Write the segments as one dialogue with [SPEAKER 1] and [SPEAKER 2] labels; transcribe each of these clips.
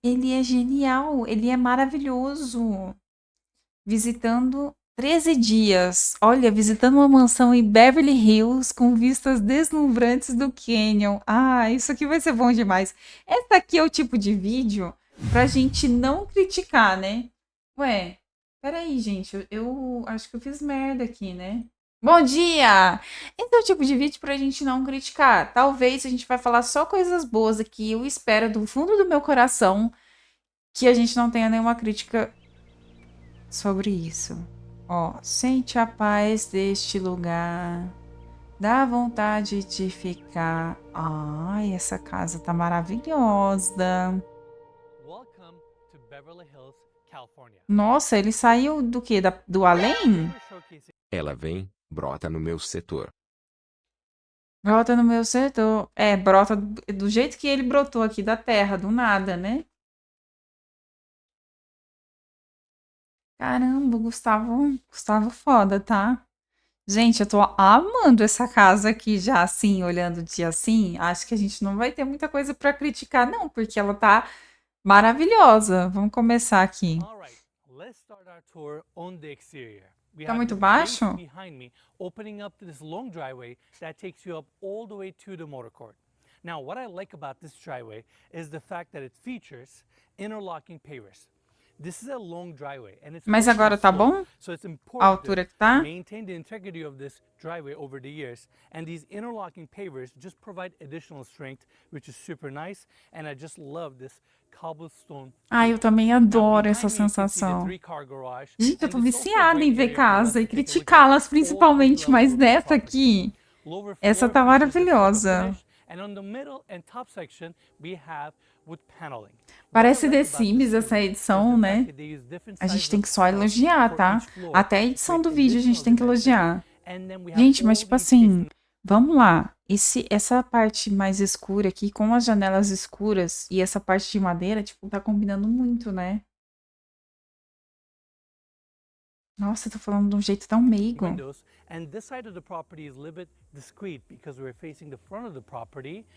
[SPEAKER 1] Ele é genial, ele é maravilhoso. Visitando 13 dias. Olha, visitando uma mansão em Beverly Hills com vistas deslumbrantes do Canyon. Ah, isso aqui vai ser bom demais. Esse aqui é o tipo de vídeo pra gente não criticar, né? Ué, peraí, gente. Eu acho que eu fiz merda aqui, né? Bom dia! Esse é o tipo de vídeo pra gente não criticar. Talvez a gente vai falar só coisas boas aqui. Eu espero do fundo do meu coração que a gente não tenha nenhuma crítica sobre isso. Ó, sente a paz deste lugar. Dá vontade de ficar. Ai, essa casa tá maravilhosa.
[SPEAKER 2] Welcome to Beverly Hills, California.
[SPEAKER 1] Nossa, ele saiu do quê? Do além?
[SPEAKER 2] We're showcasing
[SPEAKER 3] Ela vem, brota no meu setor.
[SPEAKER 1] Brota no meu setor. É, brota do jeito que ele brotou aqui da terra, do nada, né? Caramba, Gustavo foda, tá? Gente, eu tô amando essa casa aqui já assim, olhando de assim. Acho que a gente não vai ter muita coisa pra criticar, não, porque ela tá maravilhosa. Vamos começar aqui.
[SPEAKER 2] All right, let's start our tour on the exterior. We
[SPEAKER 1] Tá
[SPEAKER 2] have
[SPEAKER 1] muito
[SPEAKER 2] the base
[SPEAKER 1] baixo?
[SPEAKER 2] behind me, opening up to this long driveway that takes you up all the way to the motor court. Now, what I like about this driveway is the fact that it features interlocking pavers. This is a long driveway and it's
[SPEAKER 1] Mas
[SPEAKER 2] open
[SPEAKER 1] agora
[SPEAKER 2] and
[SPEAKER 1] tá
[SPEAKER 2] slow,
[SPEAKER 1] bom?
[SPEAKER 2] so it's
[SPEAKER 1] A
[SPEAKER 2] important to
[SPEAKER 1] altura que tá?
[SPEAKER 2] maintain the integrity of this driveway over the years. And these interlocking pavers just provide additional strength, which is super nice. And I just love this cobblestone
[SPEAKER 1] Ai, eu
[SPEAKER 2] floor.
[SPEAKER 1] também
[SPEAKER 2] Now,
[SPEAKER 1] adoro essa
[SPEAKER 2] behind me, you can see the
[SPEAKER 1] sensação.
[SPEAKER 2] three-car garage,
[SPEAKER 1] Gente, eu
[SPEAKER 2] and
[SPEAKER 1] tô
[SPEAKER 2] this is also a
[SPEAKER 1] viciada em
[SPEAKER 2] great
[SPEAKER 1] ver
[SPEAKER 2] area for us
[SPEAKER 1] casa e
[SPEAKER 2] to take a look at
[SPEAKER 1] criticá-las
[SPEAKER 2] all three
[SPEAKER 1] principalmente,
[SPEAKER 2] levels
[SPEAKER 1] mas
[SPEAKER 2] of this
[SPEAKER 1] nessa
[SPEAKER 2] property.
[SPEAKER 1] aqui,
[SPEAKER 2] Lower
[SPEAKER 1] essa
[SPEAKER 2] floor
[SPEAKER 1] tá
[SPEAKER 2] features a stucco
[SPEAKER 1] maravilhosa.
[SPEAKER 2] finish, and on the middle and top section, we have wood paneling. What I
[SPEAKER 1] Parece The
[SPEAKER 2] like about this
[SPEAKER 1] Sims essa
[SPEAKER 2] unit is
[SPEAKER 1] edição,
[SPEAKER 2] the fact
[SPEAKER 1] né?
[SPEAKER 2] that they use different
[SPEAKER 1] A gente
[SPEAKER 2] sizes
[SPEAKER 1] tem
[SPEAKER 2] of
[SPEAKER 1] que só
[SPEAKER 2] panels
[SPEAKER 1] elogiar,
[SPEAKER 2] for
[SPEAKER 1] tá?
[SPEAKER 2] each floor
[SPEAKER 1] Até a
[SPEAKER 2] to
[SPEAKER 1] edição
[SPEAKER 2] create
[SPEAKER 1] do vídeo a gente
[SPEAKER 2] additional
[SPEAKER 1] tem que
[SPEAKER 2] dimension.
[SPEAKER 1] elogiar.
[SPEAKER 2] And then we have
[SPEAKER 1] Gente, mas
[SPEAKER 2] all
[SPEAKER 1] tipo
[SPEAKER 2] these
[SPEAKER 1] assim,
[SPEAKER 2] facing
[SPEAKER 1] vamos lá. Essa parte mais escura aqui, com as janelas escuras e essa parte de madeira, tipo, tá combinando muito, né? Nossa, eu tô falando de um jeito tão meigo.
[SPEAKER 2] windows, and this side of the property is a little bit discreet because we're facing the front of the property,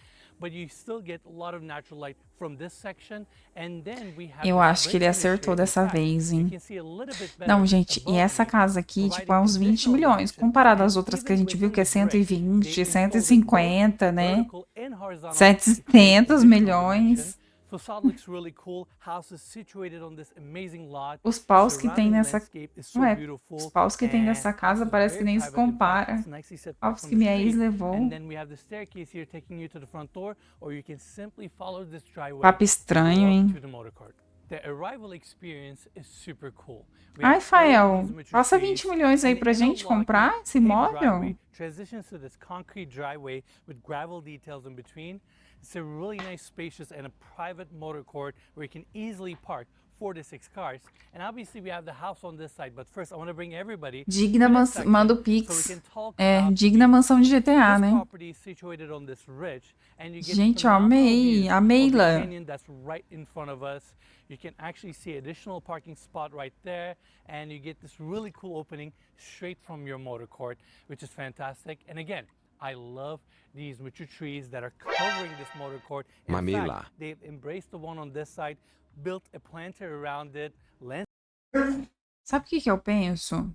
[SPEAKER 2] but you still get a lot of natural light from this section, and then we have
[SPEAKER 1] Eu
[SPEAKER 2] this
[SPEAKER 1] acho que ele
[SPEAKER 2] red finish
[SPEAKER 1] acertou
[SPEAKER 2] here. In
[SPEAKER 1] dessa
[SPEAKER 2] fact,
[SPEAKER 1] vez,
[SPEAKER 2] you
[SPEAKER 1] hein?
[SPEAKER 2] can see a little bit better
[SPEAKER 1] Não, gente, e
[SPEAKER 2] above
[SPEAKER 1] essa
[SPEAKER 2] me,
[SPEAKER 1] casa aqui, tipo,
[SPEAKER 2] providing
[SPEAKER 1] é uns 20
[SPEAKER 2] additional
[SPEAKER 1] milhões,
[SPEAKER 2] dimension,
[SPEAKER 1] comparado às
[SPEAKER 2] and
[SPEAKER 1] outras que a
[SPEAKER 2] even
[SPEAKER 1] gente viu, que é
[SPEAKER 2] within the brick,
[SPEAKER 1] 120,
[SPEAKER 2] they installed it both
[SPEAKER 1] 150, né?
[SPEAKER 2] vertical and horizontal to create
[SPEAKER 1] 700
[SPEAKER 2] additional dimension.
[SPEAKER 1] milhões.
[SPEAKER 2] Facade looks really cool. House is situated on this amazing lot.
[SPEAKER 1] Os paus que tem
[SPEAKER 2] Surrounding
[SPEAKER 1] nessa...
[SPEAKER 2] landscape is so
[SPEAKER 1] Ué,
[SPEAKER 2] beautiful.
[SPEAKER 1] os paus que tem
[SPEAKER 2] And
[SPEAKER 1] nessa casa
[SPEAKER 2] house is
[SPEAKER 1] parece que
[SPEAKER 2] very
[SPEAKER 1] nem se
[SPEAKER 2] private. In fact,
[SPEAKER 1] compara
[SPEAKER 2] it's nicely set back
[SPEAKER 1] aos
[SPEAKER 2] from
[SPEAKER 1] que
[SPEAKER 2] the
[SPEAKER 1] minha ex
[SPEAKER 2] street.
[SPEAKER 1] levou.
[SPEAKER 2] And then we have the staircase here taking you to the front door, or you can simply follow this driveway
[SPEAKER 1] Papo
[SPEAKER 2] to
[SPEAKER 1] estranho,
[SPEAKER 2] go up
[SPEAKER 1] hein?
[SPEAKER 2] to the motor court. The arrival experience is super cool. We
[SPEAKER 1] Ai,
[SPEAKER 2] have all
[SPEAKER 1] Fael,
[SPEAKER 2] these mature
[SPEAKER 1] passa
[SPEAKER 2] trees,
[SPEAKER 1] 20 milhões aí
[SPEAKER 2] and
[SPEAKER 1] pra gente
[SPEAKER 2] interlocking
[SPEAKER 1] comprar esse
[SPEAKER 2] paved
[SPEAKER 1] imóvel?
[SPEAKER 2] driveway transitions to this concrete driveway with gravel details in between. It's a really nice, spacious, and a private motor court where you can easily park 4 to 6 cars. And obviously we have the house on this side, but first I want to bring everybody
[SPEAKER 1] Digna
[SPEAKER 2] to this
[SPEAKER 1] manda
[SPEAKER 2] section
[SPEAKER 1] o
[SPEAKER 2] so we
[SPEAKER 1] Pix.
[SPEAKER 2] can talk
[SPEAKER 1] É,
[SPEAKER 2] about the
[SPEAKER 1] digna
[SPEAKER 2] views.
[SPEAKER 1] mansão de GTA,
[SPEAKER 2] This
[SPEAKER 1] né?
[SPEAKER 2] property is situated on this ridge, and you get
[SPEAKER 1] Gente, eu
[SPEAKER 2] phenomenal
[SPEAKER 1] amei,
[SPEAKER 2] views
[SPEAKER 1] amei
[SPEAKER 2] of the
[SPEAKER 1] lá.
[SPEAKER 2] canyon that's right in front of us. You can actually see additional parking spot right there, and you get this really cool opening straight from your motor court, which is fantastic. And again, I love these mature trees that are covering this motor court. In
[SPEAKER 3] Mamila.
[SPEAKER 2] fact, they've embraced the one on this side, built a planter around it,
[SPEAKER 1] Sabe o que que eu penso?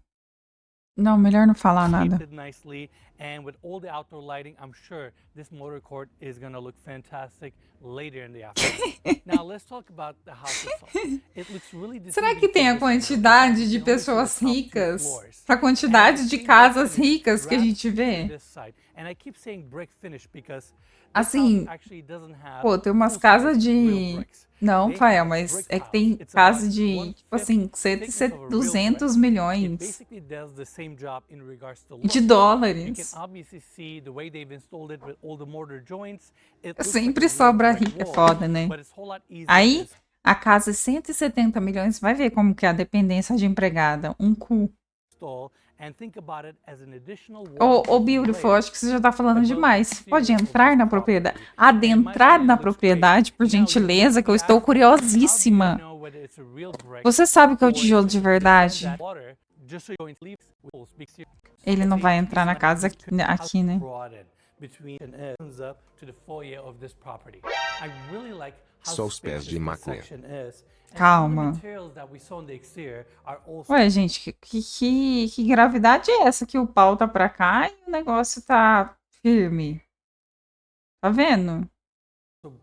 [SPEAKER 1] Não, melhor não falar nada.
[SPEAKER 2] it nicely, and with all the outdoor lighting, I'm sure this motor court is gonna look fantastic later in the afternoon. Now let's talk about the house itself. It looks really
[SPEAKER 1] Será
[SPEAKER 2] deceiving
[SPEAKER 1] que tem a
[SPEAKER 2] from this angle.
[SPEAKER 1] quantidade de
[SPEAKER 2] You can only see the
[SPEAKER 1] pessoas
[SPEAKER 2] top two
[SPEAKER 1] ricas
[SPEAKER 2] floors.
[SPEAKER 1] para a
[SPEAKER 2] And
[SPEAKER 1] quantidade
[SPEAKER 2] the
[SPEAKER 1] de
[SPEAKER 2] same
[SPEAKER 1] casas
[SPEAKER 2] brick finish
[SPEAKER 1] ricas que a
[SPEAKER 2] wraps
[SPEAKER 1] gente
[SPEAKER 2] to
[SPEAKER 1] vê?
[SPEAKER 2] this side. And I keep saying brick finish because this
[SPEAKER 1] Assim,
[SPEAKER 2] house actually doesn't have
[SPEAKER 1] pô, tem umas
[SPEAKER 2] full-size
[SPEAKER 1] casas
[SPEAKER 2] real
[SPEAKER 1] de...
[SPEAKER 2] bricks.
[SPEAKER 1] Não,
[SPEAKER 2] They
[SPEAKER 1] Fael,
[SPEAKER 2] have
[SPEAKER 1] mas
[SPEAKER 2] brick
[SPEAKER 1] é que
[SPEAKER 2] house.
[SPEAKER 1] tem
[SPEAKER 2] It's
[SPEAKER 1] casa
[SPEAKER 2] about
[SPEAKER 1] de, tipo
[SPEAKER 2] 1/5
[SPEAKER 1] assim,
[SPEAKER 2] thickness of a real
[SPEAKER 1] 200
[SPEAKER 2] brick. It
[SPEAKER 1] milhões
[SPEAKER 2] basically does the same job in regards to
[SPEAKER 1] de
[SPEAKER 2] look. You can
[SPEAKER 1] dólares.
[SPEAKER 2] obviously see the way they've installed it with all the mortar joints. It looks like a
[SPEAKER 1] Sempre
[SPEAKER 2] real
[SPEAKER 1] sobra
[SPEAKER 2] brick
[SPEAKER 1] rica, é
[SPEAKER 2] wall,
[SPEAKER 1] foda, né?
[SPEAKER 2] but it's a whole lot easier
[SPEAKER 1] Aí,
[SPEAKER 2] to
[SPEAKER 1] a casa é 170 milhões, vai ver como que é a dependência de empregada. Um cu.
[SPEAKER 2] install and think about it as an additional
[SPEAKER 1] Ô,
[SPEAKER 2] waterproofing
[SPEAKER 1] Beautiful,
[SPEAKER 2] layer
[SPEAKER 1] acho que você já tá falando
[SPEAKER 2] above the
[SPEAKER 1] demais. Você pode
[SPEAKER 2] exterior of
[SPEAKER 1] entrar
[SPEAKER 2] this
[SPEAKER 1] na propriedade,
[SPEAKER 2] property. And in my
[SPEAKER 1] adentrar
[SPEAKER 2] opinion,
[SPEAKER 1] na
[SPEAKER 2] it looks great.
[SPEAKER 1] propriedade, por
[SPEAKER 2] Now, you
[SPEAKER 1] gentileza, que eu
[SPEAKER 2] probably
[SPEAKER 1] estou
[SPEAKER 2] ask, how do you
[SPEAKER 1] curiosíssima.
[SPEAKER 2] know whether it's a real brick
[SPEAKER 1] Você sabe que é o
[SPEAKER 2] or
[SPEAKER 1] tijolo
[SPEAKER 2] if
[SPEAKER 1] de
[SPEAKER 2] it's
[SPEAKER 1] verdade?
[SPEAKER 2] that water, just so you don't leave will speak to you.
[SPEAKER 1] Ele não vai
[SPEAKER 2] See,
[SPEAKER 1] entrar na
[SPEAKER 2] it's
[SPEAKER 1] casa
[SPEAKER 2] nice
[SPEAKER 1] aqui, né?
[SPEAKER 2] broadened between and opens up to the foyer of this property. I really like
[SPEAKER 3] Só os pés de maclé.
[SPEAKER 1] Calma. Ué, gente, que gravidade é essa que o pau tá pra cá e o negócio tá firme? Tá vendo?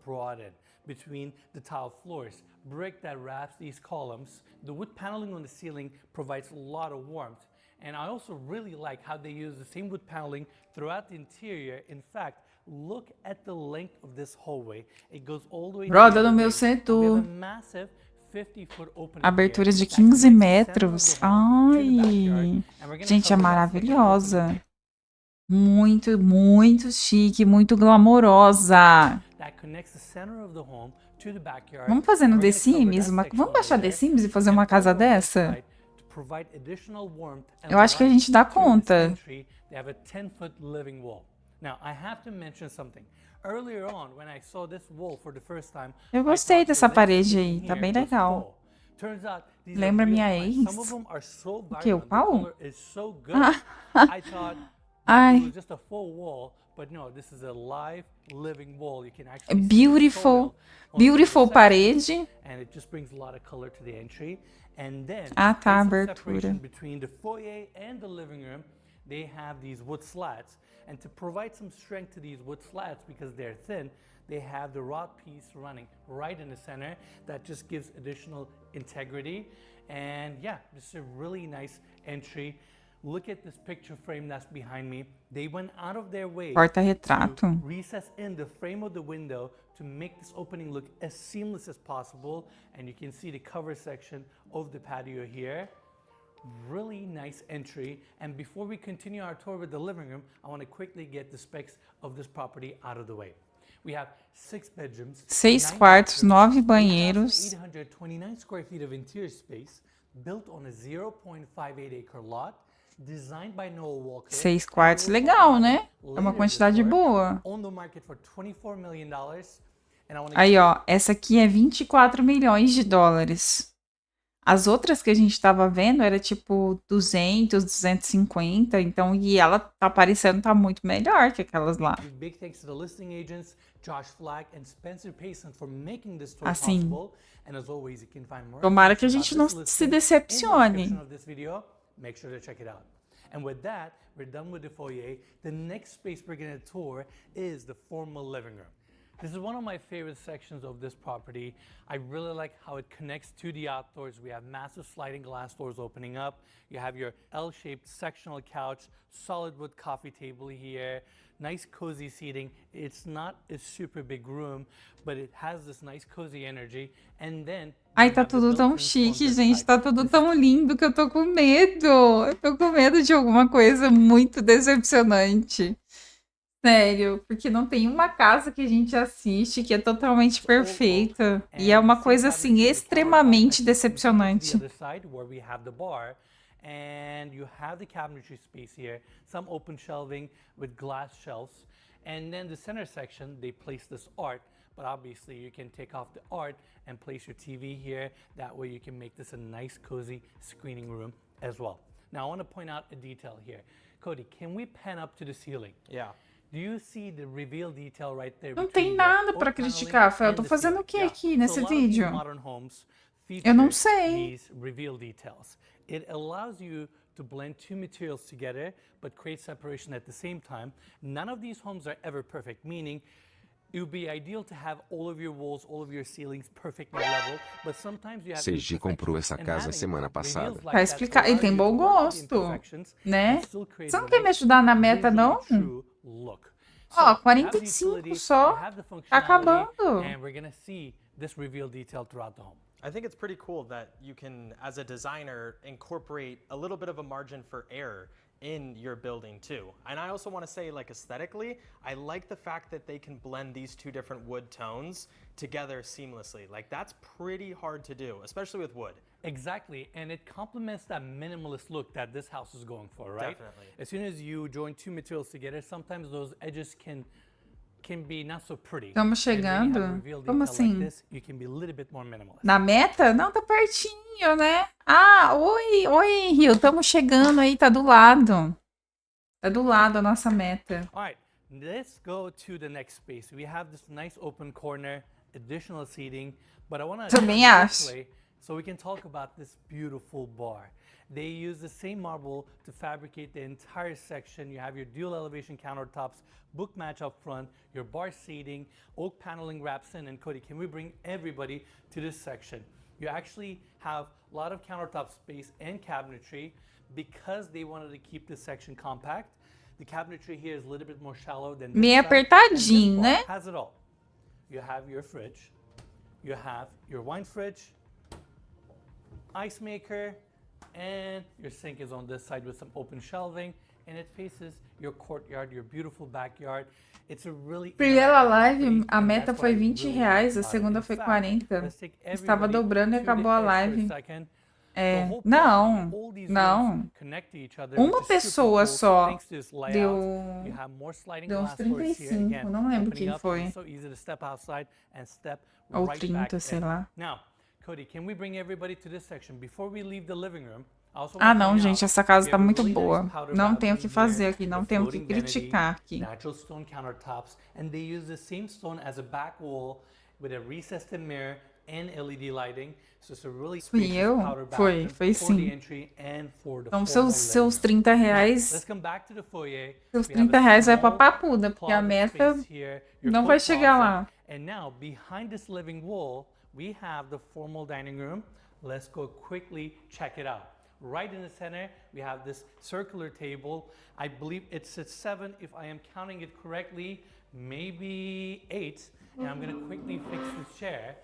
[SPEAKER 2] Broaden between the tile floors. Brick that wraps these columns. The wood paneling on the ceiling provides a lot of warmth. And I also really like how they use the same wood paneling throughout the interior. In fact, look at the length of this hallway. It goes all the way to
[SPEAKER 1] Roda
[SPEAKER 2] the
[SPEAKER 1] no meu
[SPEAKER 2] right. We have a
[SPEAKER 1] setor.
[SPEAKER 2] massive 50-foot opening
[SPEAKER 1] Abertura
[SPEAKER 2] here
[SPEAKER 1] de
[SPEAKER 2] that
[SPEAKER 1] 15
[SPEAKER 2] connects the center of
[SPEAKER 1] metros.
[SPEAKER 2] the home to the backyard.
[SPEAKER 1] Ai,
[SPEAKER 2] And we're gonna
[SPEAKER 1] gente, é
[SPEAKER 2] cover that second opening.
[SPEAKER 1] maravilhosa. Muito, muito chique, muito glamourosa.
[SPEAKER 2] That connects the center of the home to the backyard.
[SPEAKER 1] Vamos fazer no
[SPEAKER 2] And
[SPEAKER 1] The
[SPEAKER 2] we're gonna cover
[SPEAKER 1] Sims?
[SPEAKER 2] that section
[SPEAKER 1] Vamos baixar
[SPEAKER 2] over
[SPEAKER 1] The
[SPEAKER 2] there.
[SPEAKER 1] Sims e fazer
[SPEAKER 2] And
[SPEAKER 1] uma casa
[SPEAKER 2] over on this
[SPEAKER 1] dessa?
[SPEAKER 2] side, to provide additional warmth and
[SPEAKER 1] Eu acho que a
[SPEAKER 2] light
[SPEAKER 1] gente dá
[SPEAKER 2] to this
[SPEAKER 1] conta.
[SPEAKER 2] entry, they have a 10-foot living wall. Now, I have to mention something. Earlier on, when I saw this wall for the first time,
[SPEAKER 1] Eu
[SPEAKER 2] I
[SPEAKER 1] gostei
[SPEAKER 2] thought
[SPEAKER 1] dessa
[SPEAKER 2] the
[SPEAKER 1] parede
[SPEAKER 2] landscaping
[SPEAKER 1] aí, tá
[SPEAKER 2] here
[SPEAKER 1] bem
[SPEAKER 2] was
[SPEAKER 1] legal.
[SPEAKER 2] faux. Turns out these are
[SPEAKER 1] Lembra
[SPEAKER 2] real
[SPEAKER 1] minha
[SPEAKER 2] plants.
[SPEAKER 1] ex?
[SPEAKER 2] Some of them are so
[SPEAKER 1] O que, o
[SPEAKER 2] vibrant, the
[SPEAKER 1] pau?
[SPEAKER 2] color is so good. I thought that it
[SPEAKER 1] Ai,
[SPEAKER 2] was just a faux wall, but no, this is a live, living wall. You can
[SPEAKER 1] é
[SPEAKER 2] actually see the
[SPEAKER 1] beautiful,
[SPEAKER 2] soil on some of the
[SPEAKER 1] beautiful
[SPEAKER 2] sections,
[SPEAKER 1] parede.
[SPEAKER 2] and it just brings a lot of color to the entry. And then,
[SPEAKER 1] Ah,
[SPEAKER 2] to
[SPEAKER 1] tá,
[SPEAKER 2] create some
[SPEAKER 1] abertura.
[SPEAKER 2] separation between the foyer and the living room, they have these wood slats. And to provide some strength to these wood slats, because they're thin, they have the rod piece running right in the center. That just gives additional integrity. And yeah, this is a really nice entry. Look at this picture frame that's behind me. They went out of their way to
[SPEAKER 1] Porta-retrato.
[SPEAKER 2] recess in the frame of the window to make this opening look as seamless as possible. And you can see the cover section of the patio here. Really nice entry. And before we continue our tour with the living room, I want to quickly get the specs of this property out of the way. We have 6 bedrooms,
[SPEAKER 1] 6
[SPEAKER 2] 9
[SPEAKER 1] quartos,
[SPEAKER 2] bathrooms,
[SPEAKER 1] 9 banheiros.
[SPEAKER 2] 829 square feet of interior space, built on a 0.58 acre lot, designed by Noah Walker.
[SPEAKER 1] 6 quartos, legal, né? É uma quantidade boa.
[SPEAKER 2] On the market for $24 million. And I want to
[SPEAKER 1] Aí, ó, essa aqui é 24 milhões de dólares. As outras que a gente tava vendo era tipo 200, 250, então, e ela tá parecendo tá muito melhor que aquelas lá.
[SPEAKER 2] give big thanks to the listing agents, Josh Flack and Spencer Payson for making this tour
[SPEAKER 1] Assim,
[SPEAKER 2] possible. And as always, you can find more
[SPEAKER 1] tomara que a
[SPEAKER 2] information
[SPEAKER 1] gente
[SPEAKER 2] about
[SPEAKER 1] não
[SPEAKER 2] this
[SPEAKER 1] se
[SPEAKER 2] listing in the
[SPEAKER 1] decepcione.
[SPEAKER 2] description of this video. Make sure to check it out. And with that, we're done with the foyer. The next space we're going to tour is the formal living room. This is one of my favorite sections of this property. I really like how it connects to the outdoors. We have massive sliding glass doors opening up. You have your L-shaped sectional couch, solid wood coffee table here, nice cozy seating. It's not a super big room, but it has this nice cozy energy. And then
[SPEAKER 1] Ai,
[SPEAKER 2] you
[SPEAKER 1] tá
[SPEAKER 2] have the
[SPEAKER 1] tudo tão
[SPEAKER 2] built-ins on
[SPEAKER 1] chique,
[SPEAKER 2] this
[SPEAKER 1] gente.
[SPEAKER 2] side.
[SPEAKER 1] Tá tudo
[SPEAKER 2] This
[SPEAKER 1] tão lindo que eu tô com medo. Eu tô com medo de alguma coisa muito decepcionante. Sério, porque não tem uma casa que a gente assiste que é totalmente perfeita. E é uma coisa, assim, extremamente decepcionante.
[SPEAKER 2] And you have the cabinetry space here, some open shelving with glass shelves. And then the center section, they place this art, but obviously you can take off the art and place your TV here. That way you can make this a nice, cozy screening room as well. Now I want to point out a detail here. Cody, can we pan up to the ceiling?
[SPEAKER 4] Yeah.
[SPEAKER 2] Do you see the reveal detail right there?
[SPEAKER 1] Não
[SPEAKER 2] between
[SPEAKER 1] tem
[SPEAKER 2] the
[SPEAKER 1] nada
[SPEAKER 2] oak
[SPEAKER 1] pra
[SPEAKER 2] paneling
[SPEAKER 1] criticar, Rafael. Eu
[SPEAKER 2] and
[SPEAKER 1] tô
[SPEAKER 2] the
[SPEAKER 1] fazendo o
[SPEAKER 2] ceiling?
[SPEAKER 1] que
[SPEAKER 4] Yeah.
[SPEAKER 1] aqui
[SPEAKER 2] So
[SPEAKER 1] nesse
[SPEAKER 2] a lot of these
[SPEAKER 1] vídeo?
[SPEAKER 2] modern homes
[SPEAKER 1] Eu não
[SPEAKER 2] feature
[SPEAKER 1] sei.
[SPEAKER 2] these reveal details. It allows you to blend 2 materials together, but create separation at the same time. None of these homes are ever perfect, meaning it would be ideal to have all of your walls, all of your ceilings perfectly level, but sometimes you have
[SPEAKER 3] Seiji comprou essa
[SPEAKER 2] imperfections. And
[SPEAKER 3] casa
[SPEAKER 2] having
[SPEAKER 3] semana
[SPEAKER 2] reveals
[SPEAKER 3] passada.
[SPEAKER 2] like
[SPEAKER 1] Pra
[SPEAKER 2] that
[SPEAKER 1] explicar. Ele
[SPEAKER 2] allow
[SPEAKER 1] tem
[SPEAKER 2] you
[SPEAKER 1] bom
[SPEAKER 2] to work with the
[SPEAKER 1] gosto,
[SPEAKER 2] imperfections
[SPEAKER 1] né?
[SPEAKER 2] and still create
[SPEAKER 1] Você não
[SPEAKER 2] a
[SPEAKER 1] quer me
[SPEAKER 2] nice
[SPEAKER 1] ajudar na meta,
[SPEAKER 2] visually
[SPEAKER 1] não?
[SPEAKER 2] true look.
[SPEAKER 1] Ó,
[SPEAKER 2] So, you have the
[SPEAKER 1] 45
[SPEAKER 2] utility,
[SPEAKER 1] só.
[SPEAKER 2] you have the
[SPEAKER 1] Tá
[SPEAKER 2] functionality,
[SPEAKER 1] acabando.
[SPEAKER 2] and we're gonna see this reveal detail throughout the home.
[SPEAKER 4] I think it's pretty cool that you can, as a designer, incorporate a little bit of a margin for error in your building too. And I also want to say, like, aesthetically, I like the fact that they can blend these 2 different wood tones together seamlessly. Like, that's pretty hard to do, especially with wood.
[SPEAKER 2] Exactly, and it complements that minimalist look that this house is going for, right?
[SPEAKER 4] Definitely.
[SPEAKER 2] As soon as you join 2 materials together, sometimes those edges can be not so pretty.
[SPEAKER 1] Estamos
[SPEAKER 2] And when you have a
[SPEAKER 1] chegando.
[SPEAKER 2] reveal
[SPEAKER 1] Como
[SPEAKER 2] detail like
[SPEAKER 1] assim?
[SPEAKER 2] this, you can be a little bit more minimalist.
[SPEAKER 1] Na meta? Não, tá pertinho, né? Ah, oi, Rio. Estamos chegando aí, tá do lado. Tá do lado a nossa meta.
[SPEAKER 2] All right, let's go to the next space. We have this nice open corner. additional seating, but I want to
[SPEAKER 1] Também acho.
[SPEAKER 2] so we can talk about this beautiful bar. They use the same marble to fabricate the entire section. You have your dual elevation countertops, book match up front, your bar seating, oak paneling wraps in, and Cody, can we bring everybody to this section? You actually have a lot of countertop space and cabinetry because they wanted to keep this section compact. The cabinetry here is a little bit more shallow than this
[SPEAKER 1] Meio
[SPEAKER 2] side, and this
[SPEAKER 1] apertadinho,
[SPEAKER 2] bar
[SPEAKER 1] né?
[SPEAKER 2] has it all. You have your fridge, you have your wine fridge, ice maker, and your sink is on this side with some open shelving, and it faces your courtyard, your beautiful backyard. It's a really
[SPEAKER 1] Primeira
[SPEAKER 2] interactive
[SPEAKER 1] live,
[SPEAKER 2] property,
[SPEAKER 1] a
[SPEAKER 2] and
[SPEAKER 1] meta
[SPEAKER 2] that's what
[SPEAKER 1] foi
[SPEAKER 2] I
[SPEAKER 1] R$20,
[SPEAKER 2] really like
[SPEAKER 1] a
[SPEAKER 2] about it.
[SPEAKER 1] segunda
[SPEAKER 2] In
[SPEAKER 1] foi
[SPEAKER 2] fact,
[SPEAKER 1] 40.
[SPEAKER 2] let's take
[SPEAKER 1] Estava
[SPEAKER 2] everybody
[SPEAKER 1] dobrando e
[SPEAKER 2] to the
[SPEAKER 1] acabou a
[SPEAKER 2] edge for a
[SPEAKER 1] live.
[SPEAKER 2] second. The
[SPEAKER 1] É,
[SPEAKER 2] whole property,
[SPEAKER 1] não,
[SPEAKER 2] all these rooms
[SPEAKER 1] não.
[SPEAKER 2] connect to each other,
[SPEAKER 1] Uma
[SPEAKER 2] which is super
[SPEAKER 1] pessoa
[SPEAKER 2] cool,
[SPEAKER 1] só
[SPEAKER 2] thanks to this layout.
[SPEAKER 1] deu,
[SPEAKER 2] You have more sliding
[SPEAKER 1] deu uns
[SPEAKER 2] glass doors here,
[SPEAKER 1] 35,
[SPEAKER 2] again,
[SPEAKER 1] não lembro
[SPEAKER 2] opening
[SPEAKER 1] quem
[SPEAKER 2] up,
[SPEAKER 1] foi.
[SPEAKER 2] and it's so easy to step outside and step
[SPEAKER 1] Ou
[SPEAKER 2] right back
[SPEAKER 1] 30, sei
[SPEAKER 2] in.
[SPEAKER 1] lá.
[SPEAKER 2] Now, Cody, can we bring everybody to this section? Before we leave the living room, I also
[SPEAKER 1] Ah,
[SPEAKER 2] want to
[SPEAKER 1] não,
[SPEAKER 2] point
[SPEAKER 1] gente,
[SPEAKER 2] out,
[SPEAKER 1] essa casa
[SPEAKER 2] we
[SPEAKER 1] tá
[SPEAKER 2] have a
[SPEAKER 1] muito
[SPEAKER 2] really nice
[SPEAKER 1] boa.
[SPEAKER 2] powder
[SPEAKER 1] Não tenho o que
[SPEAKER 2] bathroom
[SPEAKER 1] fazer
[SPEAKER 2] here,
[SPEAKER 1] aqui, não
[SPEAKER 2] the
[SPEAKER 1] tenho o que
[SPEAKER 2] floating vanity,
[SPEAKER 1] criticar aqui.
[SPEAKER 2] natural stone countertops, and they use the same stone as a back wall with a recessed mirror and LED lighting. So it's a really
[SPEAKER 1] Fui
[SPEAKER 2] spacious
[SPEAKER 1] eu?
[SPEAKER 2] powder
[SPEAKER 1] Foi
[SPEAKER 2] bathroom for the
[SPEAKER 1] sim.
[SPEAKER 2] entry and for the
[SPEAKER 1] Então,
[SPEAKER 2] formal
[SPEAKER 1] seus
[SPEAKER 2] living room.
[SPEAKER 1] R$30,
[SPEAKER 2] Now, let's come back to the foyer.
[SPEAKER 1] seus
[SPEAKER 2] We have
[SPEAKER 1] R$30
[SPEAKER 2] a
[SPEAKER 1] vai pra
[SPEAKER 2] small
[SPEAKER 1] papuda, porque a
[SPEAKER 2] closet
[SPEAKER 1] meta
[SPEAKER 2] space here, your
[SPEAKER 1] não
[SPEAKER 2] coat
[SPEAKER 1] vai chegar
[SPEAKER 2] closet.
[SPEAKER 1] lá.
[SPEAKER 2] And now, behind this living wall, we have the formal dining room. Let's go quickly check it out. Right in the center, we have this circular table. I believe it sits 7, if I am counting it correctly, maybe 8. And I'm gonna quickly fix this chair.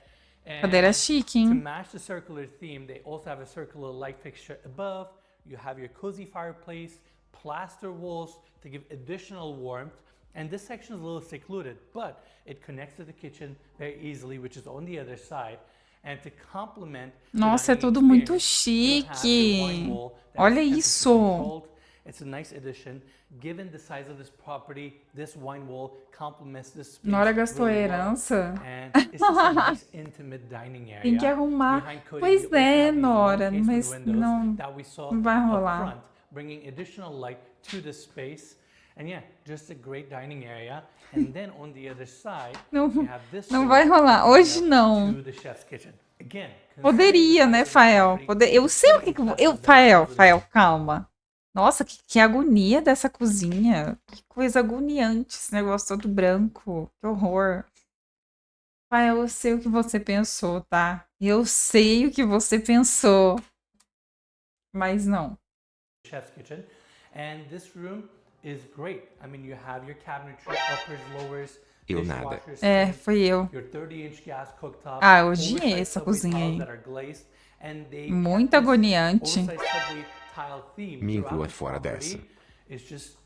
[SPEAKER 1] Cadeira chique,
[SPEAKER 2] To
[SPEAKER 1] hein?
[SPEAKER 2] match the circular theme, they also have a circular light fixture above. You have your cozy fireplace, plaster walls to give additional warmth. And this section is a little secluded, but it connects to the kitchen very easily, which is on the other side. And to complement the
[SPEAKER 1] Nossa, é
[SPEAKER 2] dining
[SPEAKER 1] tudo muito
[SPEAKER 2] experience, you have your wine
[SPEAKER 1] chique.
[SPEAKER 2] wall that
[SPEAKER 1] Olha
[SPEAKER 2] is temperature
[SPEAKER 1] isso.
[SPEAKER 2] controlled. It's a nice addition. Given the size of this property, this wine wall complements this space
[SPEAKER 1] Nora gastou a
[SPEAKER 2] really well.
[SPEAKER 1] herança.
[SPEAKER 2] And it's just a nice intimate dining area.
[SPEAKER 1] Tem que arrumar.
[SPEAKER 2] Behind Cody,
[SPEAKER 1] Pois
[SPEAKER 2] we also
[SPEAKER 1] é,
[SPEAKER 2] have these
[SPEAKER 1] Nora,
[SPEAKER 2] long
[SPEAKER 1] mas
[SPEAKER 2] casement windows
[SPEAKER 1] não,
[SPEAKER 2] that we saw
[SPEAKER 1] não vai
[SPEAKER 2] up
[SPEAKER 1] rolar.
[SPEAKER 2] front, bringing additional light to the space. And yeah, just a great dining area. And then on the other side,
[SPEAKER 1] Não,
[SPEAKER 2] we have this
[SPEAKER 1] não
[SPEAKER 2] door
[SPEAKER 1] vai rolar.
[SPEAKER 2] opening
[SPEAKER 1] Hoje
[SPEAKER 2] up
[SPEAKER 1] não.
[SPEAKER 2] to the chef's kitchen. Again,
[SPEAKER 1] Poderia, né, Fael? Eu sei o que que eu... Fael, calma. Nossa, que agonia dessa cozinha. Que coisa agoniante esse negócio todo branco. Que horror. Fael, eu sei o que você pensou, tá? Eu sei o que você pensou. Mas não.
[SPEAKER 2] chef's kitchen. And this room is great. I mean, you have your cabinetry, uppers, lowers,
[SPEAKER 3] Eu nada.
[SPEAKER 2] dishwashers,
[SPEAKER 1] É,
[SPEAKER 2] sinks,
[SPEAKER 1] foi eu.
[SPEAKER 2] your 30-inch gas cooktop,
[SPEAKER 1] Ah, eu odiei
[SPEAKER 2] oversized
[SPEAKER 1] essa
[SPEAKER 2] subway
[SPEAKER 1] cozinha
[SPEAKER 2] tiles
[SPEAKER 1] aí.
[SPEAKER 2] that are glazed, and they
[SPEAKER 1] Muito
[SPEAKER 2] kept this
[SPEAKER 1] agoniante.
[SPEAKER 2] oversized subway tile theme
[SPEAKER 3] Me
[SPEAKER 2] throughout
[SPEAKER 3] inclua
[SPEAKER 2] the
[SPEAKER 3] fora
[SPEAKER 2] property.
[SPEAKER 3] dessa.
[SPEAKER 2] It's just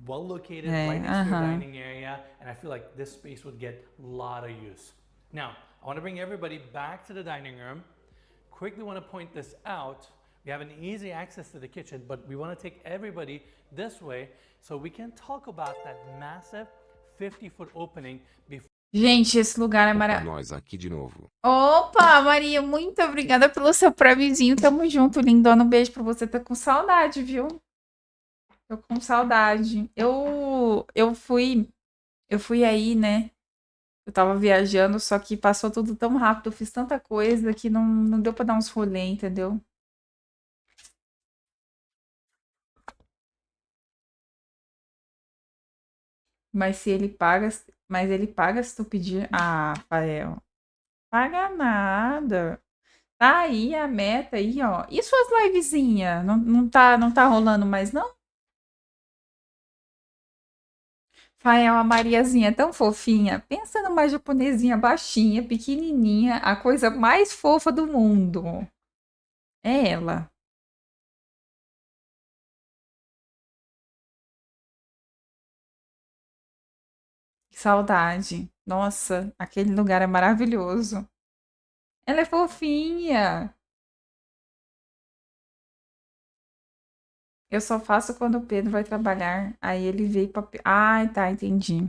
[SPEAKER 2] well located
[SPEAKER 1] É,
[SPEAKER 2] right next to your
[SPEAKER 1] aham.
[SPEAKER 2] dining area, and I feel like this space would get a lot of use. Now, I want to bring everybody back to the dining room. Quickly want to point this out. We have an easy access to the kitchen, but we want to take everybody this way so we can talk about that massive 50-foot opening before.
[SPEAKER 1] Gente, esse lugar é
[SPEAKER 3] Opa,
[SPEAKER 1] maravilhoso.
[SPEAKER 3] nós aqui de novo.
[SPEAKER 1] Opa, Maria, muito obrigada pelo seu prêmiozinho. Tamo junto, lindona. Um beijo pra você. Tá com saudade, viu? Tô com saudade. Eu fui aí, né? Eu tava viajando, só que passou tudo tão rápido. Eu fiz tanta coisa que não deu pra dar uns rolê, entendeu? Mas ele paga se tu pedir. Ah, Rafael. Paga nada. Tá aí a meta aí, ó. E suas livezinhas? Não tá rolando mais, não? Fael, a Mariazinha é tão fofinha. Pensa numa japonesinha baixinha, pequenininha, a coisa mais fofa do mundo. É ela. Que saudade. Nossa, aquele lugar é maravilhoso. Ela é fofinha. Eu só faço quando o Pedro vai trabalhar. Aí ele veio pra. Ai, tá, entendi.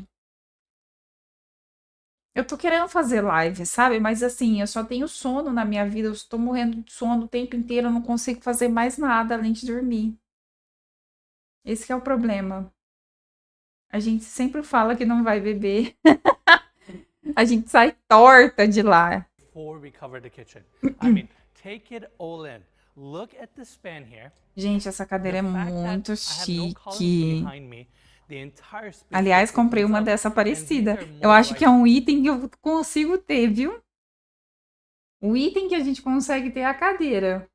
[SPEAKER 1] Eu tô querendo fazer live, sabe? Mas assim, eu só tenho sono na minha vida. Eu estou morrendo de sono o tempo inteiro. Eu não consigo fazer mais nada além de dormir. Esse que é o problema. A gente sempre fala que não vai beber. A gente sai torta de lá.
[SPEAKER 2] before we cover the kitchen. I mean, take it all in. Look at the span here.
[SPEAKER 1] Gente, essa cadeira é
[SPEAKER 2] The fact that
[SPEAKER 1] muito
[SPEAKER 2] I have no columns
[SPEAKER 1] chique.
[SPEAKER 2] behind me, the entire space
[SPEAKER 1] Aliás,
[SPEAKER 2] just
[SPEAKER 1] comprei
[SPEAKER 2] opens
[SPEAKER 1] uma
[SPEAKER 2] up,
[SPEAKER 1] dessa
[SPEAKER 2] and these
[SPEAKER 1] parecida.
[SPEAKER 2] are
[SPEAKER 1] Eu acho que é
[SPEAKER 2] motorized
[SPEAKER 1] um item que eu consigo ter, viu? O item que a gente consegue ter é a cadeira.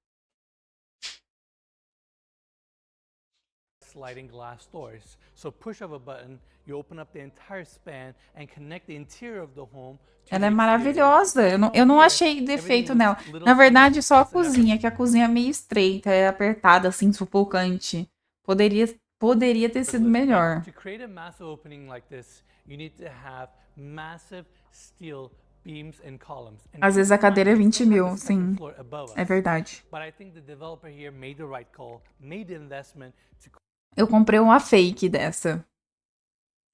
[SPEAKER 2] sliding glass doors. So push of a button, you open up the entire span and connect the interior of the home to
[SPEAKER 1] Ela é
[SPEAKER 2] the exterior.
[SPEAKER 1] maravilhosa. Eu não achei defeito nela. Na verdade, só a cozinha, que a cozinha é meio estreita, é apertada, assim, sufocante. Poderia ter sido melhor.
[SPEAKER 2] To create a massive opening like this, you need to have massive steel beams and columns. And
[SPEAKER 1] Às vezes a
[SPEAKER 2] keep in mind,
[SPEAKER 1] cadeira é
[SPEAKER 2] we
[SPEAKER 1] 20
[SPEAKER 2] still have
[SPEAKER 1] mil,
[SPEAKER 2] the second
[SPEAKER 1] sim.
[SPEAKER 2] floor above
[SPEAKER 1] É
[SPEAKER 2] us.
[SPEAKER 1] verdade.
[SPEAKER 2] But I think the developer here made the right call, made the investment to
[SPEAKER 1] Eu comprei uma fake dessa.